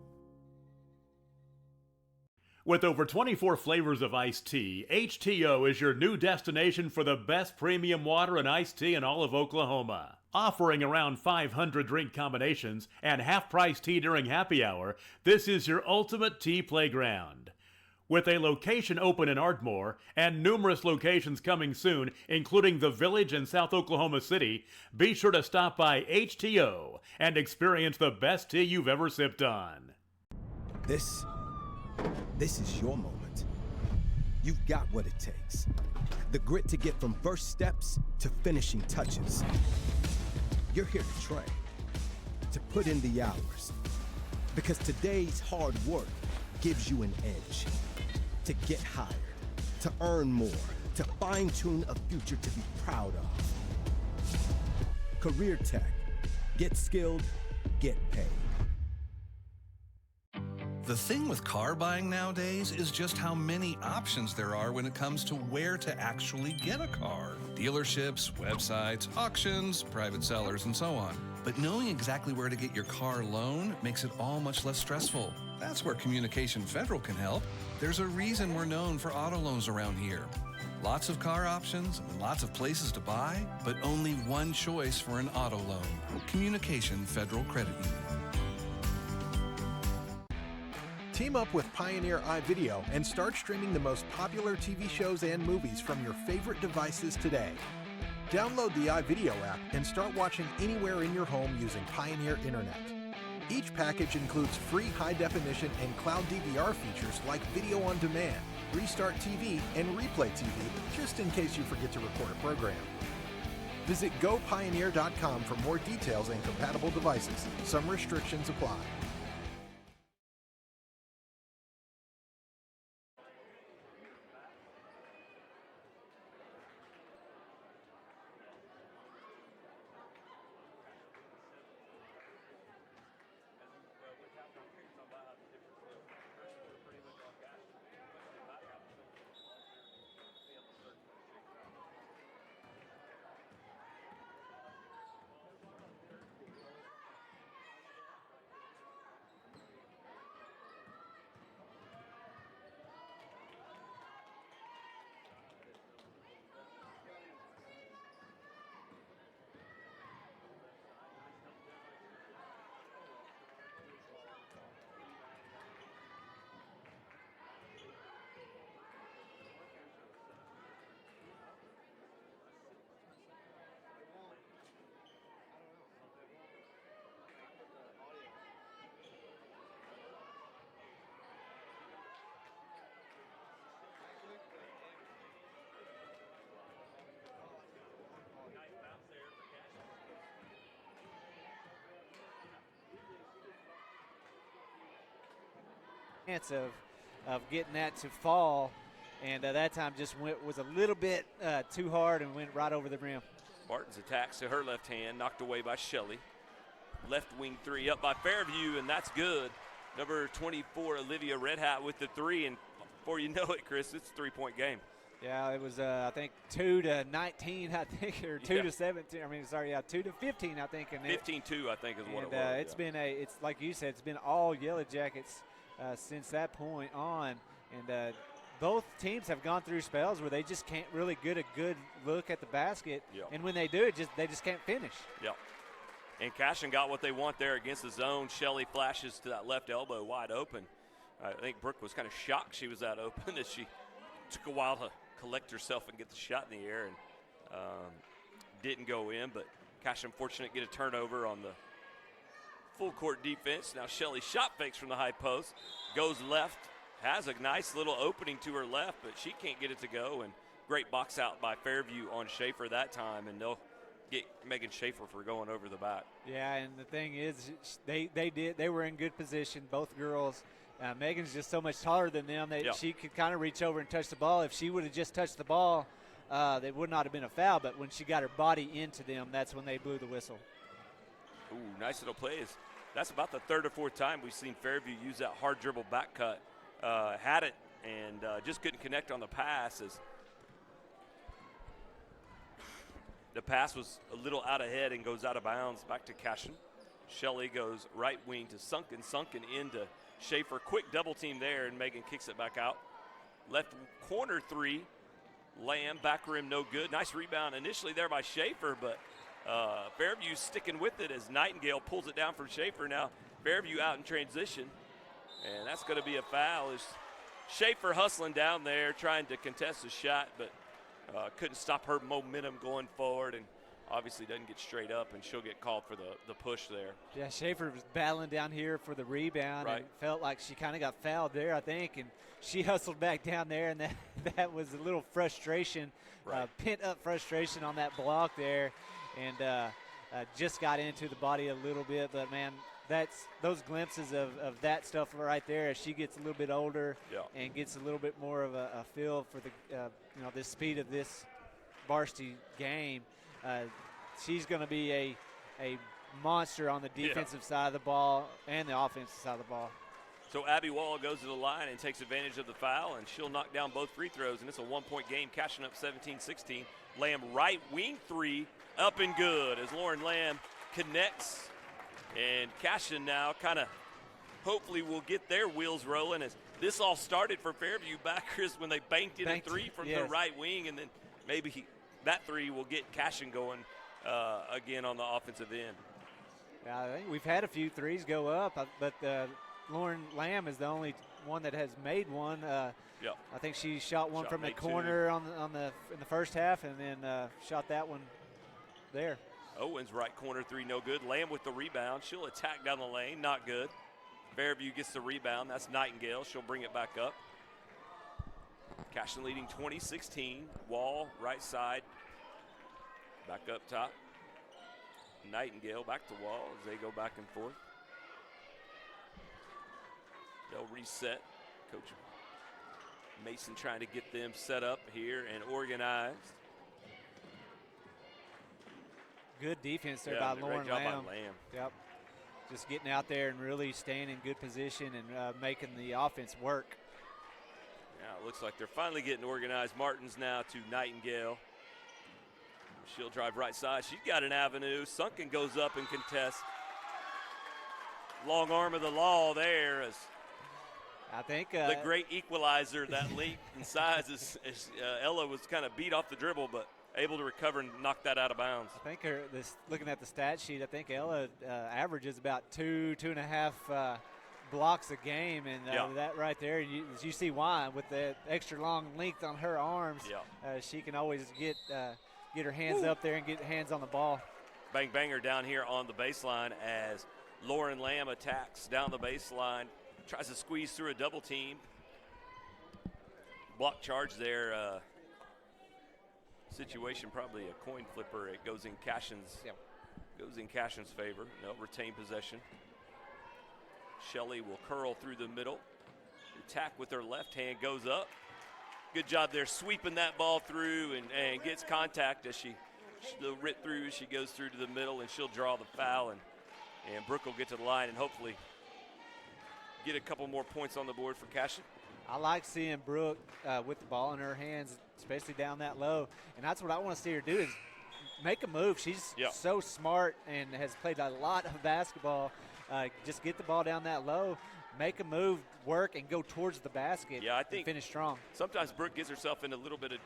With over 24 flavors of iced tea, HTO is your new destination for the best premium water and iced tea in all of Oklahoma. Offering around 500 drink combinations and half-price tea during happy hour, this is your ultimate tea playground. With a location open in Ardmore and numerous locations coming soon, including the Village in South Oklahoma City, be sure to stop by HTO and experience the best tea you've ever sipped on. This is your moment. You've got what it takes. The grit to get from first steps to finishing touches. You're here to train, to put in the hours. Because today's hard work gives you an edge. To get hired, to earn more, to fine-tune a future to be proud of. Career Tech. Get skilled, get paid. The thing with car buying nowadays is just how many options there are when it comes to where to actually get a car. Dealerships, websites, auctions, private sellers, and so on. But knowing exactly where to get your car loan makes it all much less stressful. That's where Communication Federal can help. There's a reason we're known for auto loans around here. Lots of car options and lots of places to buy, but only one choice for an auto loan. Communication Federal Credit Union. Team up with Pioneer iVideo and start streaming the most popular TV shows and movies from your favorite devices today. Download the iVideo app and start watching anywhere in your home using Pioneer Internet. Each package includes free high-definition and cloud DVR features like video on demand, Restart TV, and Replay TV, just in case you forget to record a program. Visit gopioneer.com for more details and compatible devices. Some restrictions apply. Of getting that to fall, and that time just was a little bit too hard and went right over the rim. Martin's attacks to her left hand, knocked away by Shelley. Left wing three up by Fairview, and that's good. Number 24, Olivia Redhat with the three, and before you know it, Chris, it's a 3-point game. Yeah, it was, I think, 2-19, I think, or 2-17. I mean, sorry, 2-15, I think. 15-2, I think, is what it was. It's been it's like you said, it's been all Yellow Jackets since that point on, and both teams have gone through spells where they just can't really get a good look at the basket, and when they do, they just can't finish. Yep. And Cashion got what they want there against the zone. Shelley flashes to that left elbow wide open. I think Brooke was kind of shocked she was that open as she took a while to collect herself and get the shot in the air and didn't go in. But Cashion fortunate to get a turnover on the full court defense. Now Shelly shot fakes from the high post, goes left, has a nice little opening to her left, but she can't get it to go. And great box out by Fairview on Schaefer that time, and they'll get Megan Schaefer for going over the back. Yeah, and the thing is, they were in good position, both girls. Megan's just so much taller than them that she could kind of reach over and touch the ball. If she would have just touched the ball, it would not have been a foul. But when she got her body into them, that's when they blew the whistle. Ooh, nice little plays. That's about the third or fourth time we've seen Fairview use that hard dribble back cut. Had it and just couldn't connect on the pass as the pass was a little out ahead and goes out of bounds back to Cashion. Shelley goes right wing to Sunken into Schaefer. Quick double team there, and Megan kicks it back out. Left corner three. Lamb, back rim, no good. Nice rebound initially there by Schaefer, but Fairview sticking with it as Nightingale pulls it down from Schaefer. Now Fairview out in transition, and that's going to be a foul. As Schaefer hustling down there trying to contest the shot, but couldn't stop her momentum going forward, and obviously doesn't get straight up, and she'll get called for the push there. Yeah, Schaefer was battling down here for the rebound and felt like she kind of got fouled there, I think, and she hustled back down there, and that was a little frustration, pent-up frustration on that block there, and just got into the body a little bit. But, man, that's those glimpses of that stuff right there as she gets a little bit older and gets a little bit more of a feel for the the speed of this varsity game. She's going to be a monster on the defensive side of the ball and the offensive side of the ball. So Abby Wall goes to the line and takes advantage of the foul, and she'll knock down both free throws, and it's a one-point game. Cashion up 17-16. Lamb right wing three, up and good as Lauren Lamb connects. And Cashion now kind of hopefully will get their wheels rolling, as this all started for Fairview backers when they banked in a three from the right wing, and then maybe that three will get Cashion going again on the offensive end. Yeah, I think we've had a few threes go up, but Lauren Lamb is the only one that has made one. I think she shot one from the corner in the first half, and then shot that one there. Owens right corner three, no good. Lamb with the rebound. She'll attack down the lane, not good. Fairview gets the rebound. That's Nightingale. She'll bring it back up. Cashion leading 20-16. Wall right side. Back up top. Nightingale back to Wall as they go back and forth. They'll reset. Coach Mason trying to get them set up here and organized. Good defense there by Lauren Lamb. Yep. Just getting out there and really staying in good position and making the offense work. Now it looks like they're finally getting organized. Martins now to Nightingale. She'll drive right side. She's got an avenue. Sunken goes up and contests. Long arm of the law there as I think the great equalizer, that length and size as Ella was kind of beat off the dribble, but able to recover and knock that out of bounds. I think looking at the stat sheet, I think Ella averages about 2.5 blocks a game, and that right there, you see why with the extra long length on her arms. She can always get her hands up there and get hands on the ball. Bang banger down here on the baseline as Lauren Lamb attacks down the baseline, tries to squeeze through a double team. Block charge there. Situation probably a coin flipper. It goes in Cashion's favor. No, retain possession. Shelley will curl through the middle. Attack with her left hand, goes up. Good job there sweeping that ball through and gets contact as she'll rip through. She goes through to the middle and she'll draw the foul, and Brooke will get to the line and hopefully get a couple more points on the board for Cashion. I like seeing Brooke with the ball in her hands, especially down that low. And that's what I want to see her do is make a move. She's so smart and has played a lot of basketball. Just get the ball down that low, make a move, work, and go towards the basket. Yeah, I think finish strong. Sometimes Brooke gets herself in a little bit of,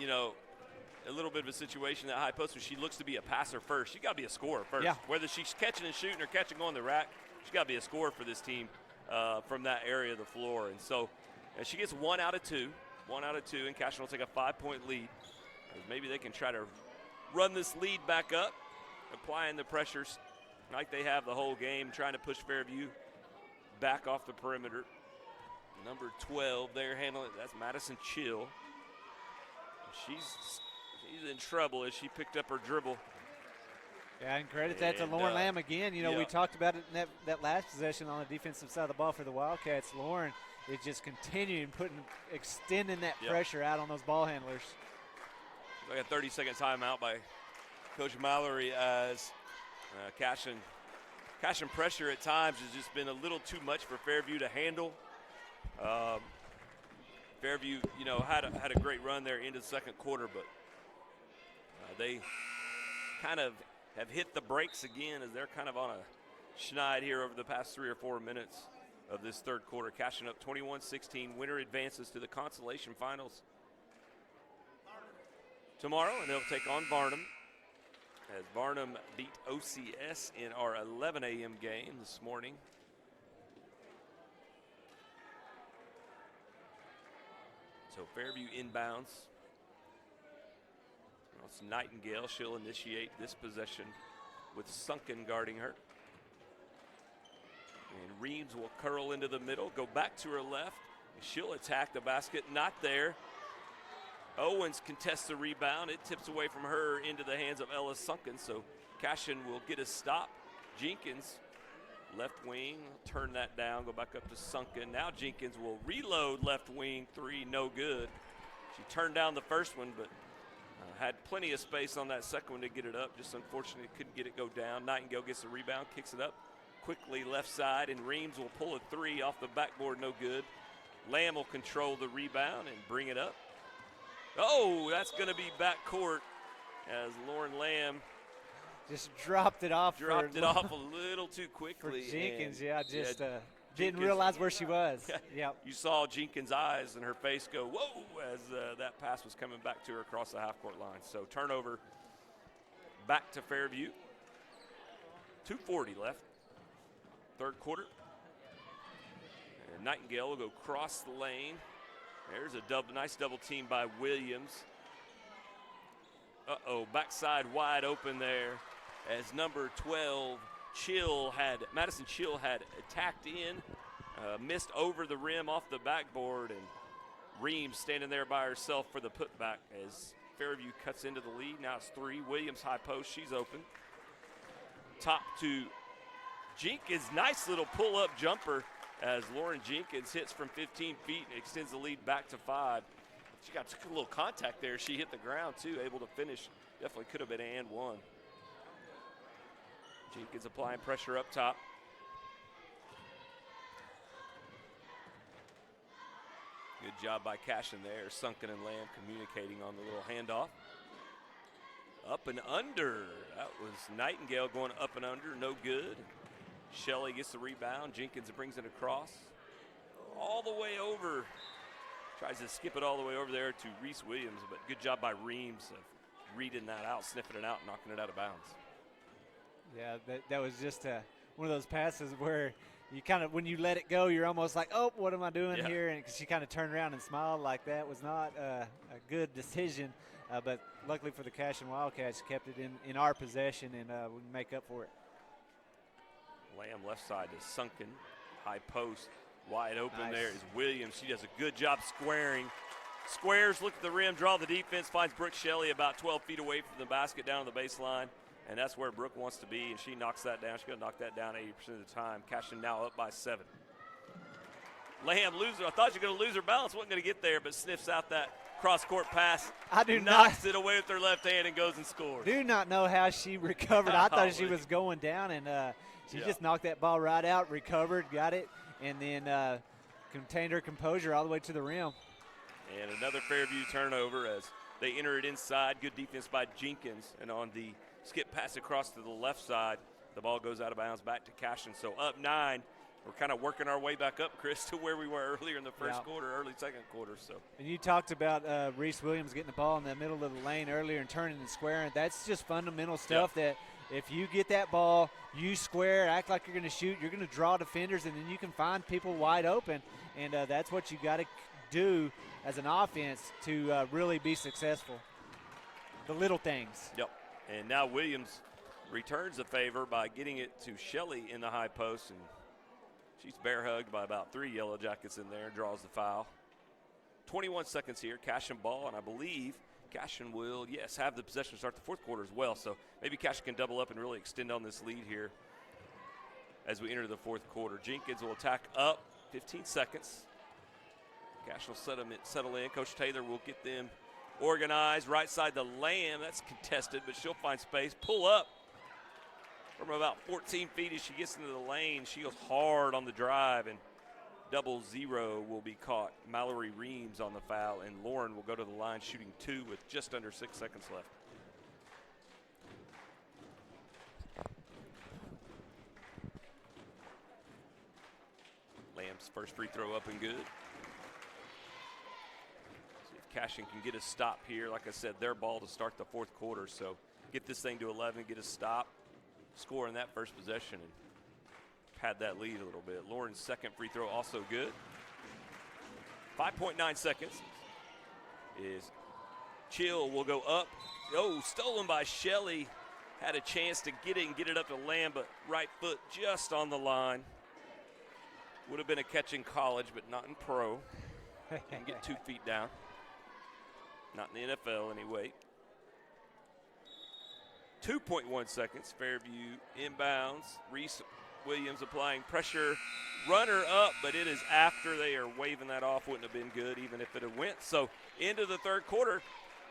a little bit of a situation that high post where she looks to be a passer first. She got to be a scorer first. Yeah. Whether she's catching and shooting or catching on the rack, she's got to be a scorer for this team. from that area of the floor. And so she gets 1 out of 2, and Cashion will take a 5-point lead. Maybe they can try to run this lead back up, applying the pressures like they have the whole game, trying to push Fairview back off the perimeter. Number 12 there handling it. That's Madison Chill. She's in trouble as she picked up her dribble. Yeah, and credit that to Lauren Lamb again. You know, we talked about it in that last possession on the defensive side of the ball for the Wildcats. Lauren is just continuing, extending that pressure out on those ball handlers. Like a 30-second timeout by Coach Mallory as Cashion pressure at times has just been a little too much for Fairview to handle. Fairview, had a great run there into the second quarter, but they kind of have hit the brakes again as they're kind of on a schneid here over the past 3 or 4 minutes of this third quarter. Cashion up 21-16. Winner advances to the consolation finals tomorrow, and they'll take on Varnum as Varnum beat OCS in our 11 a.m. game this morning. So Fairview inbounds. Well, it's Nightingale. She'll initiate this possession with Sunken guarding her. And Reeves will curl into the middle, go back to her left. She'll attack the basket. Not there. Owens contests the rebound. It tips away from her into the hands of Ella Sunken. So Cashion will get a stop. Jenkins, left wing, turn that down, go back up to Sunken. Now Jenkins will reload left wing three, no good. She turned down the first one, but had plenty of space on that second one to get it up. Just unfortunately couldn't get it go down. Nightingale gets the rebound, kicks it up quickly left side, and Reeves will pull a three off the backboard, no good. Lamb will control the rebound and bring it up. Oh, that's going to be backcourt as Lauren Lamb just dropped it off. Dropped it off a little too quickly. For Jenkins, didn't realize where she was. Yep. You saw Jenkins' eyes and her face go, whoa, as that pass was coming back to her across the half-court line. So turnover back to Fairview. 2:40 left, third quarter. And Nightingale will go cross the lane. There's a nice double team by Williams. Backside wide open there as number 12, Madison Chill had attacked in, missed over the rim off the backboard, and Reeves standing there by herself for the putback as Fairview cuts into the lead. Now it's three. Williams high post, she's open. Top to Jenkins, nice little pull-up jumper as Lauren Jenkins hits from 15 feet and extends the lead back to 5. She got a little contact there. She hit the ground too, able to finish. Definitely could have been an and one. Jenkins applying pressure up top. Good job by Cashion there. Sunken and Lamb communicating on the little handoff. Up and under. That was Nightingale going up and under, no good. Shelley gets the rebound. Jenkins brings it across. All the way over. Tries to skip it all the way over there to Reese Williams, but good job by Reeves of reading that out, sniffing it out, and knocking it out of bounds. Yeah, that was just one of those passes where you kind of, when you let it go, you're almost like, oh, what am I doing here? And she kind of turned around and smiled like that was not a good decision. But luckily for the Cashion Wildcats, kept it in our possession, and we make up for it. Lamb left side to Sunken, high post. Wide open there is Williams. She does a good job squaring. Squares, look at the rim, draw the defense, finds Brooke Shelley about 12 feet away from the basket down on the baseline. And that's where Brooke wants to be, and she knocks that down. She's going to knock that down 80% of the time. Cashion now up by 7. Lamb loser. I thought you were going to lose her balance. Wasn't going to get there, but sniffs out that cross-court pass. Knocks it away with her left hand and goes and scores. Do not know how she recovered. I thought she was going down, and she just knocked that ball right out, recovered, got it, and then contained her composure all the way to the rim. And another Fairview turnover as they enter it inside. Good defense by Jenkins. And on the skip pass across to the left side, the ball goes out of bounds back to Cashion. So up 9. We're kind of working our way back up, Chris, to where we were earlier in the first quarter, early second quarter. So. And you talked about Reese Williams getting the ball in the middle of the lane earlier and turning and squaring. That's just fundamental stuff that If you get that ball, you square, act like you're going to shoot, you're going to draw defenders, and then you can find people wide open. And that's what you got to do as an offense to really be successful. The little things. Yep. And now Williams returns the favor by getting it to Shelley in the high post, and she's bear hugged by about 3 Yellow Jackets in there and draws the foul. 21 seconds here, Cashion ball, and I believe Cashion will, yes, have the possession to start the fourth quarter as well. So maybe Cashion can double up and really extend on this lead here as we enter the fourth quarter. Jenkins will attack up, 15 seconds. Cashion will settle in. Coach Taylor will get them organized. Right side to Lamb, that's contested, but she'll find space. Pull up from about 14 feet as she gets into the lane. She goes hard on the drive, and 0 will be caught. Mallory Reams on the foul, and Lauren will go to the line shooting 2 with just under 6 seconds left. Lamb's first free throw up and good. See if Cashion can get a stop here. Like I said, their ball to start the fourth quarter, so get this thing to 11, get a stop, score in that first possession, and pad that lead a little bit. Lauren's second free throw also good. 5.9 seconds. Is Chill will go up. Oh, stolen by Shelley. Had a chance to get it and get it up to Lamb, but right foot just on the line. Would have been a catch in college, but not in pro. Can get 2 feet down. Not in the NFL anyway. 2.1 seconds. Fairview inbounds. Reese Williams applying pressure. Runner up, but it is after they are waving that off. Wouldn't have been good even if it had went. So into the third quarter.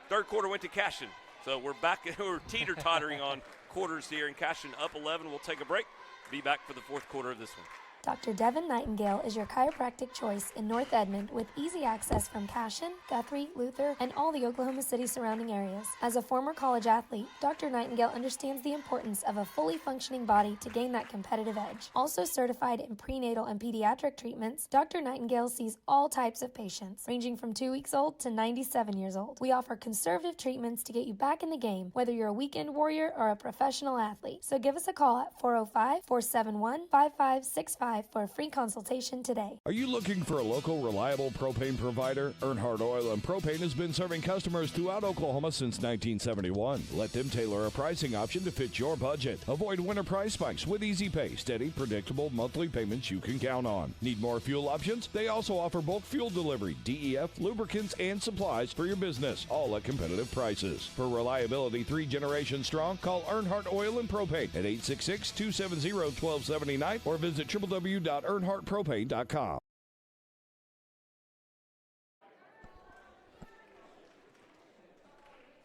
Third quarter went to Cashion. So we're back. We're teeter-tottering on quarters here, and Cashion up 11. We'll take a break. Be back for the fourth quarter of this one. Dr. Devin Nightingale is your chiropractic choice in North Edmond with easy access from Cashion, Guthrie, Luther, and all the Oklahoma City surrounding areas. As a former college athlete, Dr. Nightingale understands the importance of a fully functioning body to gain that competitive edge. Also certified in prenatal and pediatric treatments, Dr. Nightingale sees all types of patients, ranging from 2 weeks old to 97 years old. We offer conservative treatments to get you back in the game, whether you're a weekend warrior or a professional athlete. So give us a call at 405-471-5565 for a free consultation today. Are you looking for a local, reliable propane provider? Earnhardt Oil and Propane has been serving customers throughout Oklahoma since 1971. Let them tailor a pricing option to fit your budget. Avoid winter price spikes with easy pay, steady, predictable monthly payments you can count on. Need more fuel options? They also offer bulk fuel delivery, DEF, lubricants, and supplies for your business, all at competitive prices. For reliability 3 generations strong, call Earnhardt Oil and Propane at 866-270-1279 or visit www.earnhardtpropane.com.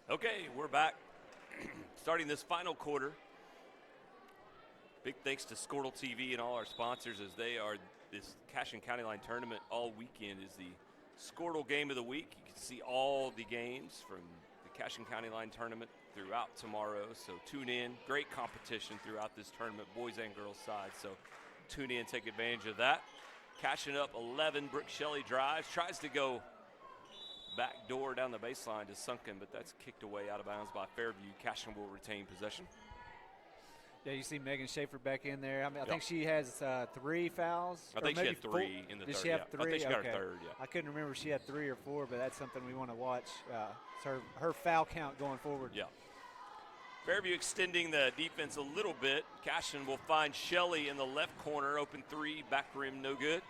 Okay, we're back. Starting this final quarter. Big thanks to Squirtle TV and all our sponsors, as they are this Cashion County Line tournament all weekend is the Squirtle Game of the Week. You can see all the games from the Cashion County Line tournament throughout tomorrow. So tune in. Great competition throughout this tournament, boys and girls side. So tune in, take advantage of that. Cashion up 11. Brooke Shelley drives, tries to go back door down the baseline to Sunken, but that's kicked away out of bounds by Fairview. Cashion will retain possession. Yeah, you see Megan Schaefer back in there. I mean, I think she has 3 fouls. I think she had 3 in the third. Did she have 3? I think she got okay. her third, yeah. I couldn't remember if she had 3 or 4, but that's something we want to watch. Her foul count going forward. Yeah. Fairview extending the defense a little bit. Cashion will find Shelley in the left corner. Open 3, back rim, no good.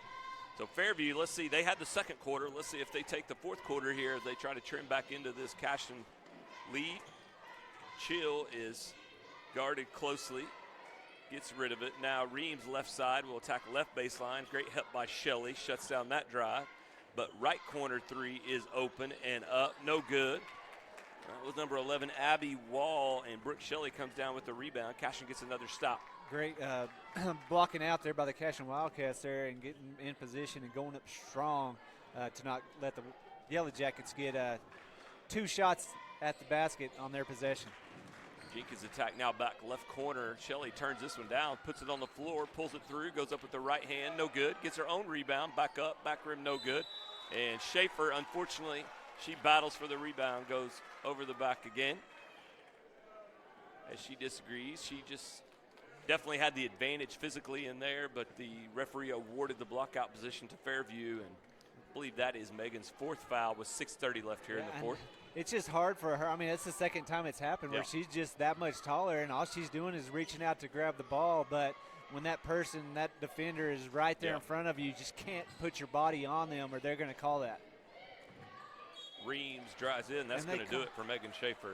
So Fairview, let's see. They had the second quarter. Let's see if they take the fourth quarter here as they try to trim back into this Cashion lead. Chill is guarded closely. Gets rid of it. Now Reams left side will attack left baseline. Great help by Shelley. Shuts down that drive. But right corner 3 is open and up. No good. That was number 11, Abby Wall, and Brooke Shelley comes down with the rebound. Cashion gets another stop. Great blocking out there by the Cashion Wildcats there and getting in position and going up strong to not let the Yellow Jackets get 2 shots at the basket on their possession. Jenkins attack now back left corner. Shelley turns this one down, puts it on the floor, pulls it through, goes up with the right hand, no good. Gets her own rebound, back up, back rim, no good. And Schaefer, unfortunately, she battles for the rebound, goes over the back again. as she disagrees. She just definitely had the advantage physically in there, but the referee awarded the blockout position to Fairview, and I believe that is Megan's 4th foul with 6:30 left here in the 4th. It's just hard for her. I mean, it's the second time it's happened where she's just that much taller, and all she's doing is reaching out to grab the ball. But when that person, that defender is right there in front of you, you just can't put your body on them or they're going to call that. Reams drives in. That's going to do it for Megan Schaefer.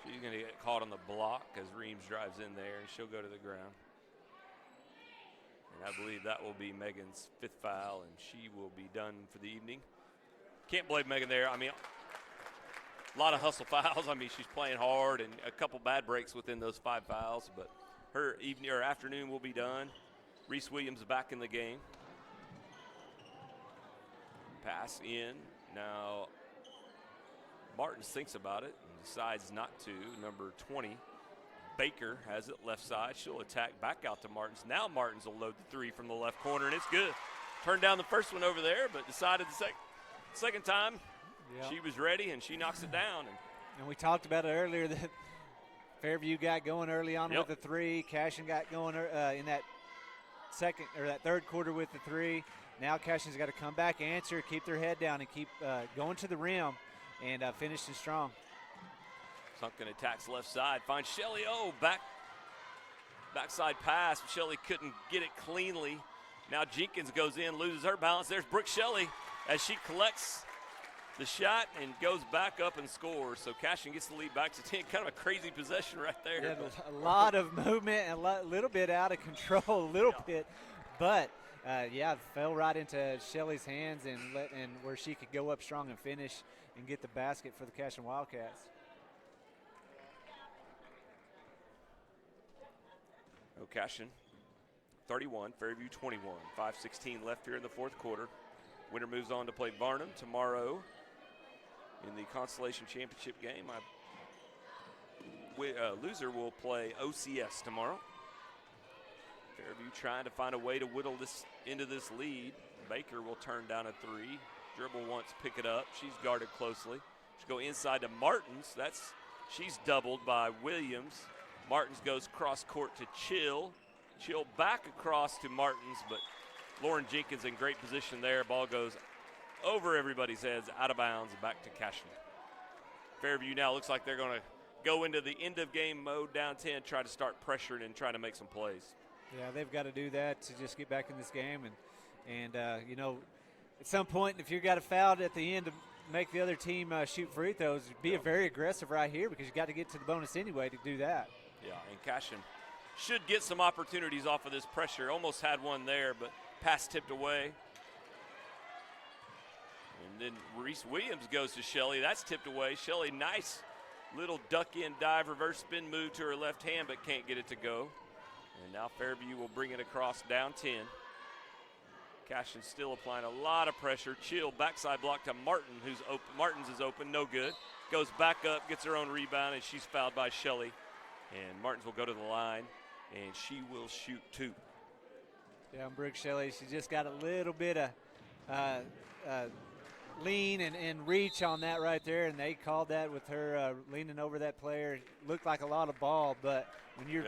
She's going to get caught on the block as Reams drives in there, and she'll go to the ground. And I believe that will be Megan's 5th foul, and she will be done for the evening. Can't blame Megan there. I mean, a lot of hustle fouls. I mean, she's playing hard, and a couple bad breaks within those 5 fouls, but her evening or afternoon will be done. Reese Williams back in the game. Pass in. Now, Martins thinks about it and decides not to. Number 20, Baker, has it left side. She'll attack back out to Martins. Now Martins will load the 3 from the left corner, and it's good. Turned down the first one over there, but decided the second time she was ready, and she knocks it down. And we talked about it earlier that Fairview got going early on with the 3. Cashion got going in that second or that third quarter with the 3. Now Cashion's got to come back, answer, keep their head down, and keep going to the rim and finishing strong. Sunken attacks left side, finds Shelly. Oh, backside pass. Shelly couldn't get it cleanly. Now Jenkins goes in, loses her balance. There's Brooke Shelly as she collects the shot and goes back up and scores. So Cashion gets the lead back to 10. Kind of a crazy possession right there. Yeah, a lot of movement and a little bit out of control, but fell right into Shelly's hands and where she could go up strong and finish and get the basket for the Cashion Wildcats. Cashion 31, Fairview 21. 5:16 left here in the 4th quarter. Winner moves on to play Varnum tomorrow in the Constellation Championship game. Loser will play OCS tomorrow. Fairview trying to find a way to whittle this into this lead. Baker will turn down a 3. Dribble once, pick it up. She's guarded closely. She'll go inside to Martins. She's doubled by Williams. Martins goes cross court to Chill. Chill back across to Martins, but Lauren Jenkins in great position there. Ball goes over everybody's heads, out of bounds, and back to Cashion. Fairview now looks like they're going to go into the end of game mode down 10, try to start pressuring and try to make some plays. Yeah, they've got to do that to just get back in this game. And at some point, if you've got a foul at the end to make the other team shoot free throws, be very aggressive right here because you got to get to the bonus anyway to do that. Yeah, and Cashion should get some opportunities off of this pressure. Almost had one there, but pass tipped away. And then Reese Williams goes to Shelly. That's tipped away. Shelly, nice little duck-in dive, reverse spin move to her left hand, but can't get it to go. And now Fairview will bring it across down 10. Cashion still applying a lot of pressure. Chill, backside block to Martin, who's open. Martins is open, no good. Goes back up, gets her own rebound, and she's fouled by Shelly. And Martins will go to the line, and she will shoot 2. Yeah, Brooke Shelly, she just got a little bit of lean and reach on that right there, and they called that with her leaning over that player. Looked like a lot of ball, but when you're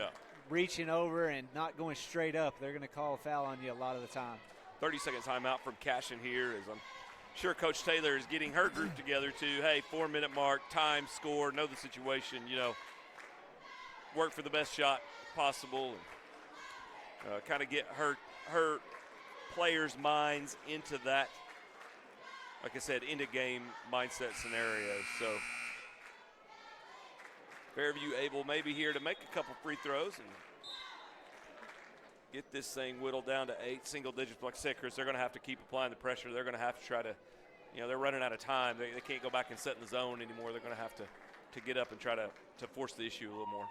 reaching over and not going straight up, they're going to call a foul on you a lot of the time. 30-second timeout from Cashion here, as I'm sure Coach Taylor is getting her group together to, hey, 4-minute mark, time, score, know the situation, work for the best shot possible, and kind of get her players' minds into that, like I said, end-of-game mindset scenario. So Fairview able maybe here to make a couple free throws and get this thing whittled down to 8 single digits. Like I said, Chris, they're going to have to keep applying the pressure. They're going to have to try to, they're running out of time. They can't go back and set in the zone anymore. They're going to have to get up and try to force the issue a little more.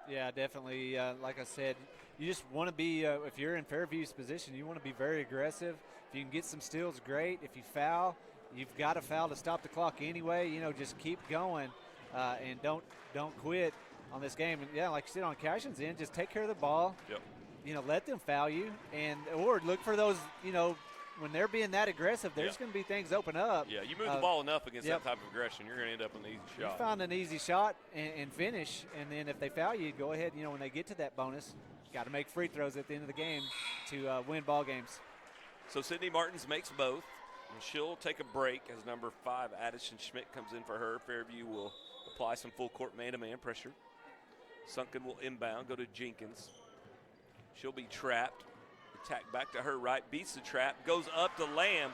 Yeah, definitely. Like I said, you just want to be, if you're in Fairview's position, you want to be very aggressive. If you can get some steals, great. If you foul, you've got to foul to stop the clock anyway. Just keep going and don't quit on this game. And, yeah, like you said, on Cashion's end, just take care of the ball. Yep. Let them foul you or look for those, when they're being that aggressive, there's going to be things open up. Yeah, you move the ball enough against that type of aggression, you're going to end up with an easy shot. You find an easy shot and finish, and then if they foul you, go ahead. When they get to that bonus, got to make free throws at the end of the game to win ball games. So Sydney Martins makes both, and she'll take a break as number 5, Addison Schmidt, comes in for her. Fairview will apply some full court man-to-man pressure. Sunken will inbound, go to Jenkins. She'll be trapped. Attack back to her right, beats the trap, goes up to Lamb,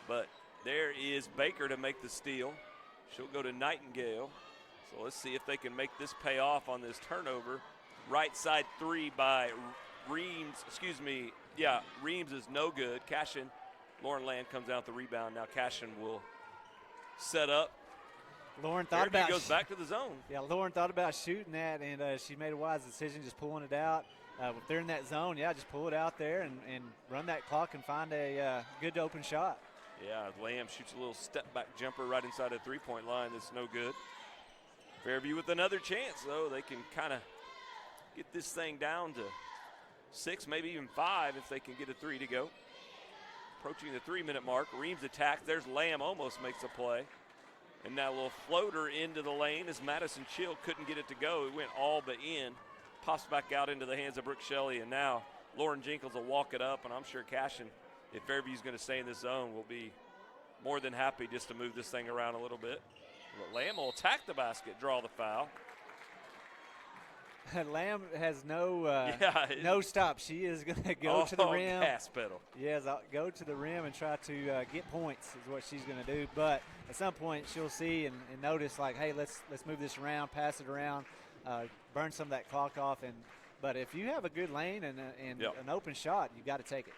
but there is Baker to make the steal. She'll go to Nightingale. So let's see if they can make this pay off on this turnover. Right side 3 by Reams, Reams is no good. Cashion, Lauren Land comes out the rebound. Now Cashion will set up. Lauren thought about goes back to the zone. Yeah, Lauren thought about shooting that, and she made a wise decision just pulling it out. If they're in that zone, just pull it out there and run that clock and find a good open shot. Yeah, Lamb shoots a little step-back jumper right inside the three-point line. That's no good. Fairview with another chance, though. They can kind of get this thing down to 6, maybe even 5 if they can get a 3 to go. Approaching the 3-minute mark. Reams attacks. There's Lamb, almost makes a play. And that little floater into the lane as Madison Chill couldn't get it to go. It went all but in. Pops back out into the hands of Brooke Shelley, and now Lauren Jenkins will walk it up, and I'm sure Cashion, if Fairview's going to stay in this zone, will be more than happy just to move this thing around a little bit. But Lamb will attack the basket, draw the foul. Lamb has no stop. She is going to go to the rim. Gas pedal. Yes, go to the rim and try to get points is what she's going to do. But at some point she'll see and notice, like, hey, let's move this around, pass it around, burn some of that clock off. But if you have a good lane and an open shot, you got to take it.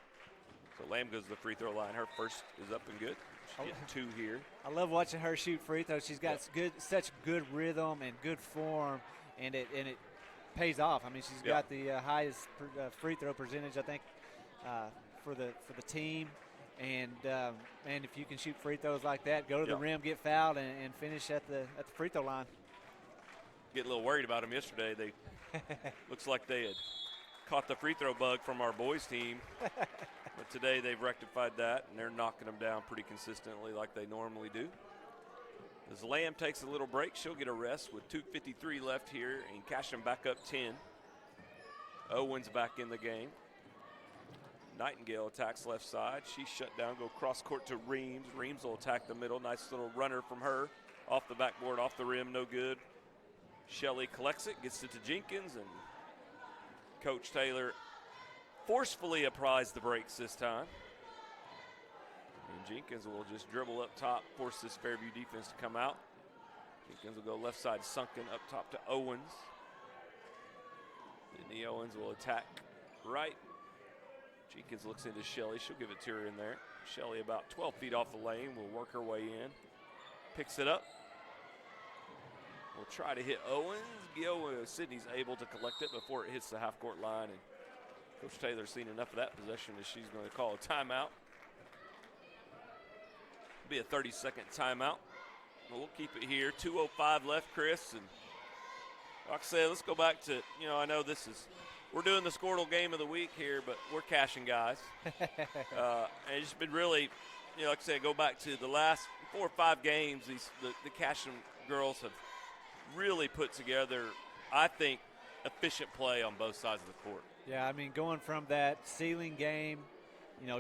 So Lamb goes to the free throw line. Her first is up and good. She's getting 2 here. I love watching her shoot free throws. She's got such good rhythm and good form, and it pays off. I mean, she's got the highest free throw percentage, I think, for the team. And if you can shoot free throws like that, go to the rim, get fouled, and finish at the free throw line. Get a little worried about them yesterday. They looks like they had caught the free throw bug from our boys team. But today they've rectified that, and they're knocking them down pretty consistently like they normally do. As Lamb takes a little break, she'll get a rest with 2:53 left here, and Cashion back up 10. Owens back in the game. Nightingale attacks left side. She's shut down, go cross court to Reams. Reams will attack the middle. Nice little runner from her. Off the backboard, off the rim, no good. Shelley collects it, gets it to Jenkins, and Coach Taylor forcefully applies the brakes this time. And Jenkins will just dribble up top, force this Fairview defense to come out. Jenkins will go left side sunken up top to Owens. Sydney Owens will attack right. Jenkins looks into Shelley. She'll give it to her in there. Shelley about 12 feet off the lane will work her way in. Picks it up. Will try to hit Owens. Sydney's able to collect it before it hits the half-court line. And Coach Taylor's seen enough of that possession that she's going to call a timeout. Be a 30-second timeout. We'll keep it here. 2:05 left, Chris. And like I said, let's go back to, I know we're doing the Squirtle game of the week here, but we're Cashion guys. And it's been really, like I said, go back to the last 4 or 5 games, the Cashion girls have really put together, I think, efficient play on both sides of the court. Yeah, I mean, going from that ceiling game,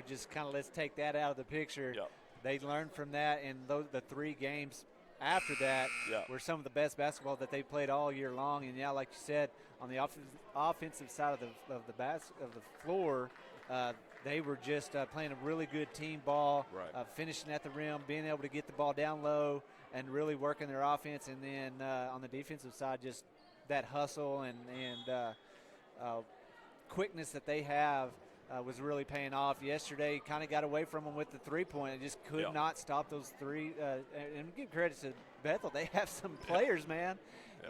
just kind of let's take that out of the picture. Yep. They learned from that, and the 3 games after that were some of the best basketball that they played all year long. And like you said, on the offensive side of the floor, they were just playing a really good team ball, finishing at the rim, being able to get the ball down low, and really working their offense. And then on the defensive side, just that hustle and quickness that they have. Was really paying off. Yesterday, kind of got away from them with the three-point. It just could not stop those 3. And give credit to Bethel. They have some players, man.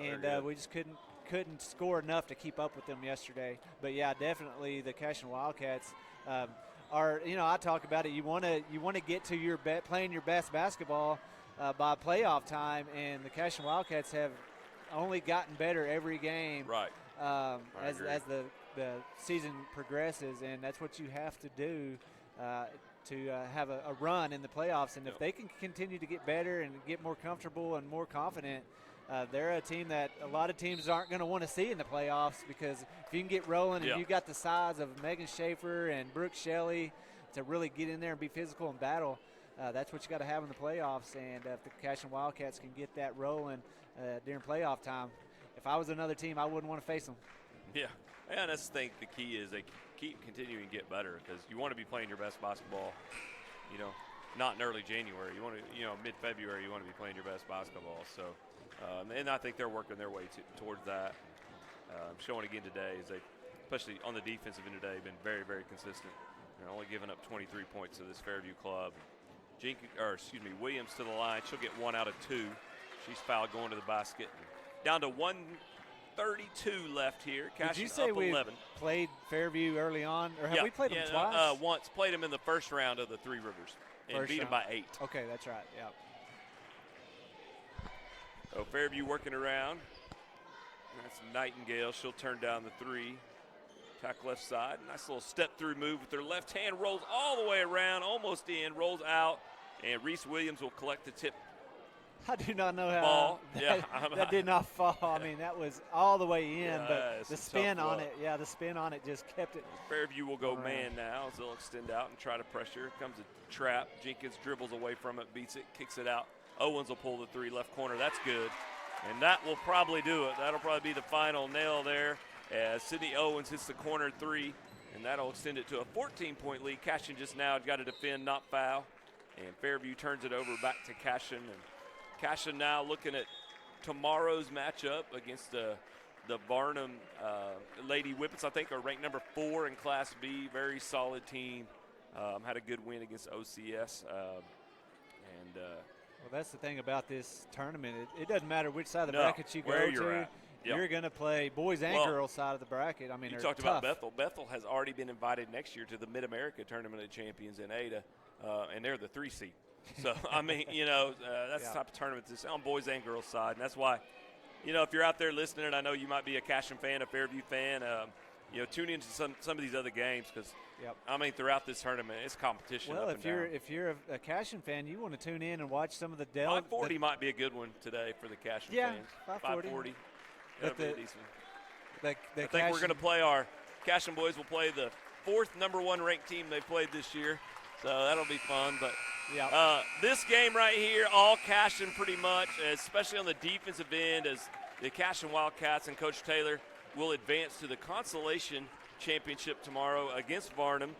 And we just couldn't score enough to keep up with them yesterday. But, definitely the Cashion Wildcats are, I talk about it. You want to get to playing your best basketball by playoff time. And the Cashion Wildcats have only gotten better every game. Right. As the season progresses, and that's what you have to do. to have a run in the playoffs. And if they can continue to get better and get more comfortable and more confident, they're a team that a lot of teams aren't going to want to see in the playoffs, because if you can get rolling and you got the size of Megan Schaefer and Brooke Shelley to really get in there and be physical and battle, that's what you got to have in the playoffs. And if the Cashion Wildcats can get that rolling during playoff time, if I was another team, I wouldn't want to face them. Yeah, and that's the thing. The key is they keep continuing to get better, because you want to be playing your best basketball, not in early January. You want to, mid-February, you want to be playing your best basketball. So, and I think they're working their way towards that. Showing again today is they, especially on the defensive end today, been very, very consistent. They're only giving up 23 points to this Fairview club. Williams to the line. She'll get 1 out of 2. She's fouled going to the basket. Down to 1:32 left here. Did you say we played Fairview early on, or have we played them twice? Once. Played them in the first round of the Three Rivers and beat them by 8. Okay, that's right. Yeah. So Fairview working around. That's Nightingale. She'll turn down the 3. Attack left side. Nice little step-through move with her left hand. Rolls all the way around, almost in, rolls out, and Reese Williams will collect the tip. I do not know how that did not fall. I mean, that was all the way in, but the spin on it, the spin on it just kept it. Fairview will go man now as they'll extend out and try to pressure. Here comes a trap. Jenkins dribbles away from it, beats it, kicks it out. Owens will pull the 3 left corner. That's good. And that will probably do it. That'll probably be the final nail there as Sydney Owens hits the corner 3, and that'll extend it to a 14-point lead. Cashion just now got to defend, not foul. And Fairview turns it over back to Cashion. And Cashion now looking at tomorrow's matchup against the Varnum Lady Whippets, I think, are ranked number 4 in Class B. Very solid team. Had a good win against OCS. Well, that's the thing about this tournament. It doesn't matter which side of the bracket you go to. You're going to play boys and girls side of the bracket. I mean, you talked about Bethel. Bethel has already been invited next year to the Mid-America Tournament of Champions in Ada, and they're the 3 seed. So, I mean, that's the type of tournament this on boys and girls side. And that's why, if you're out there listening, and I know you might be a Cashion fan, a Fairview fan, tune into some of these other games, because, I mean, throughout this tournament, it's competition. Well, up and down. if you're a Cashion fan, you want to tune in and watch some of the 540 might be a good one today for the Cashion fans. 540. That'll be a decent one. I think we're going to play our Cashion boys will play the 4th number 1 ranked team they played this year. So that'll be fun. But this game right here, all Cashion pretty much, especially on the defensive end, as the Cashion Wildcats and Coach Taylor will advance to the Consolation Championship tomorrow against Varnum.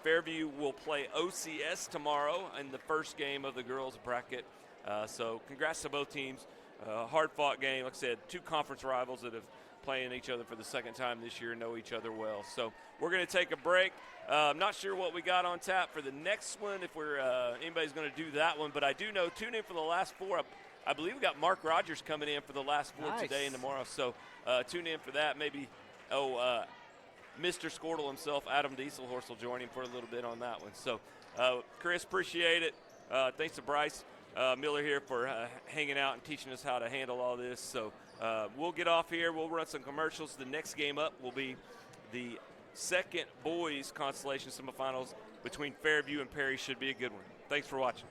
Fairview will play OCS tomorrow in the first game of the girls bracket. So congrats to both teams. Hard-fought game. Like I said, 2 conference rivals that have playing each other for the second time this year and know each other well. So we're going to take a break. I'm not sure what we got on tap for the next one, if we're anybody's going to do that one, but I do know tune in for the last 4. I believe we got Mark Rogers coming in for the last 4 today and tomorrow. So tune in for that. Maybe Mr. Squirtle himself, Adam Dieselhorse, will join him for a little bit on that one. So Chris, appreciate it. Thanks to Bryce Miller here for hanging out and teaching us how to handle all this. So we'll get off here. We'll run some commercials. The next game up will be the second boys consolation semifinals between Fairview and Perry. Should be a good one. Thanks for watching.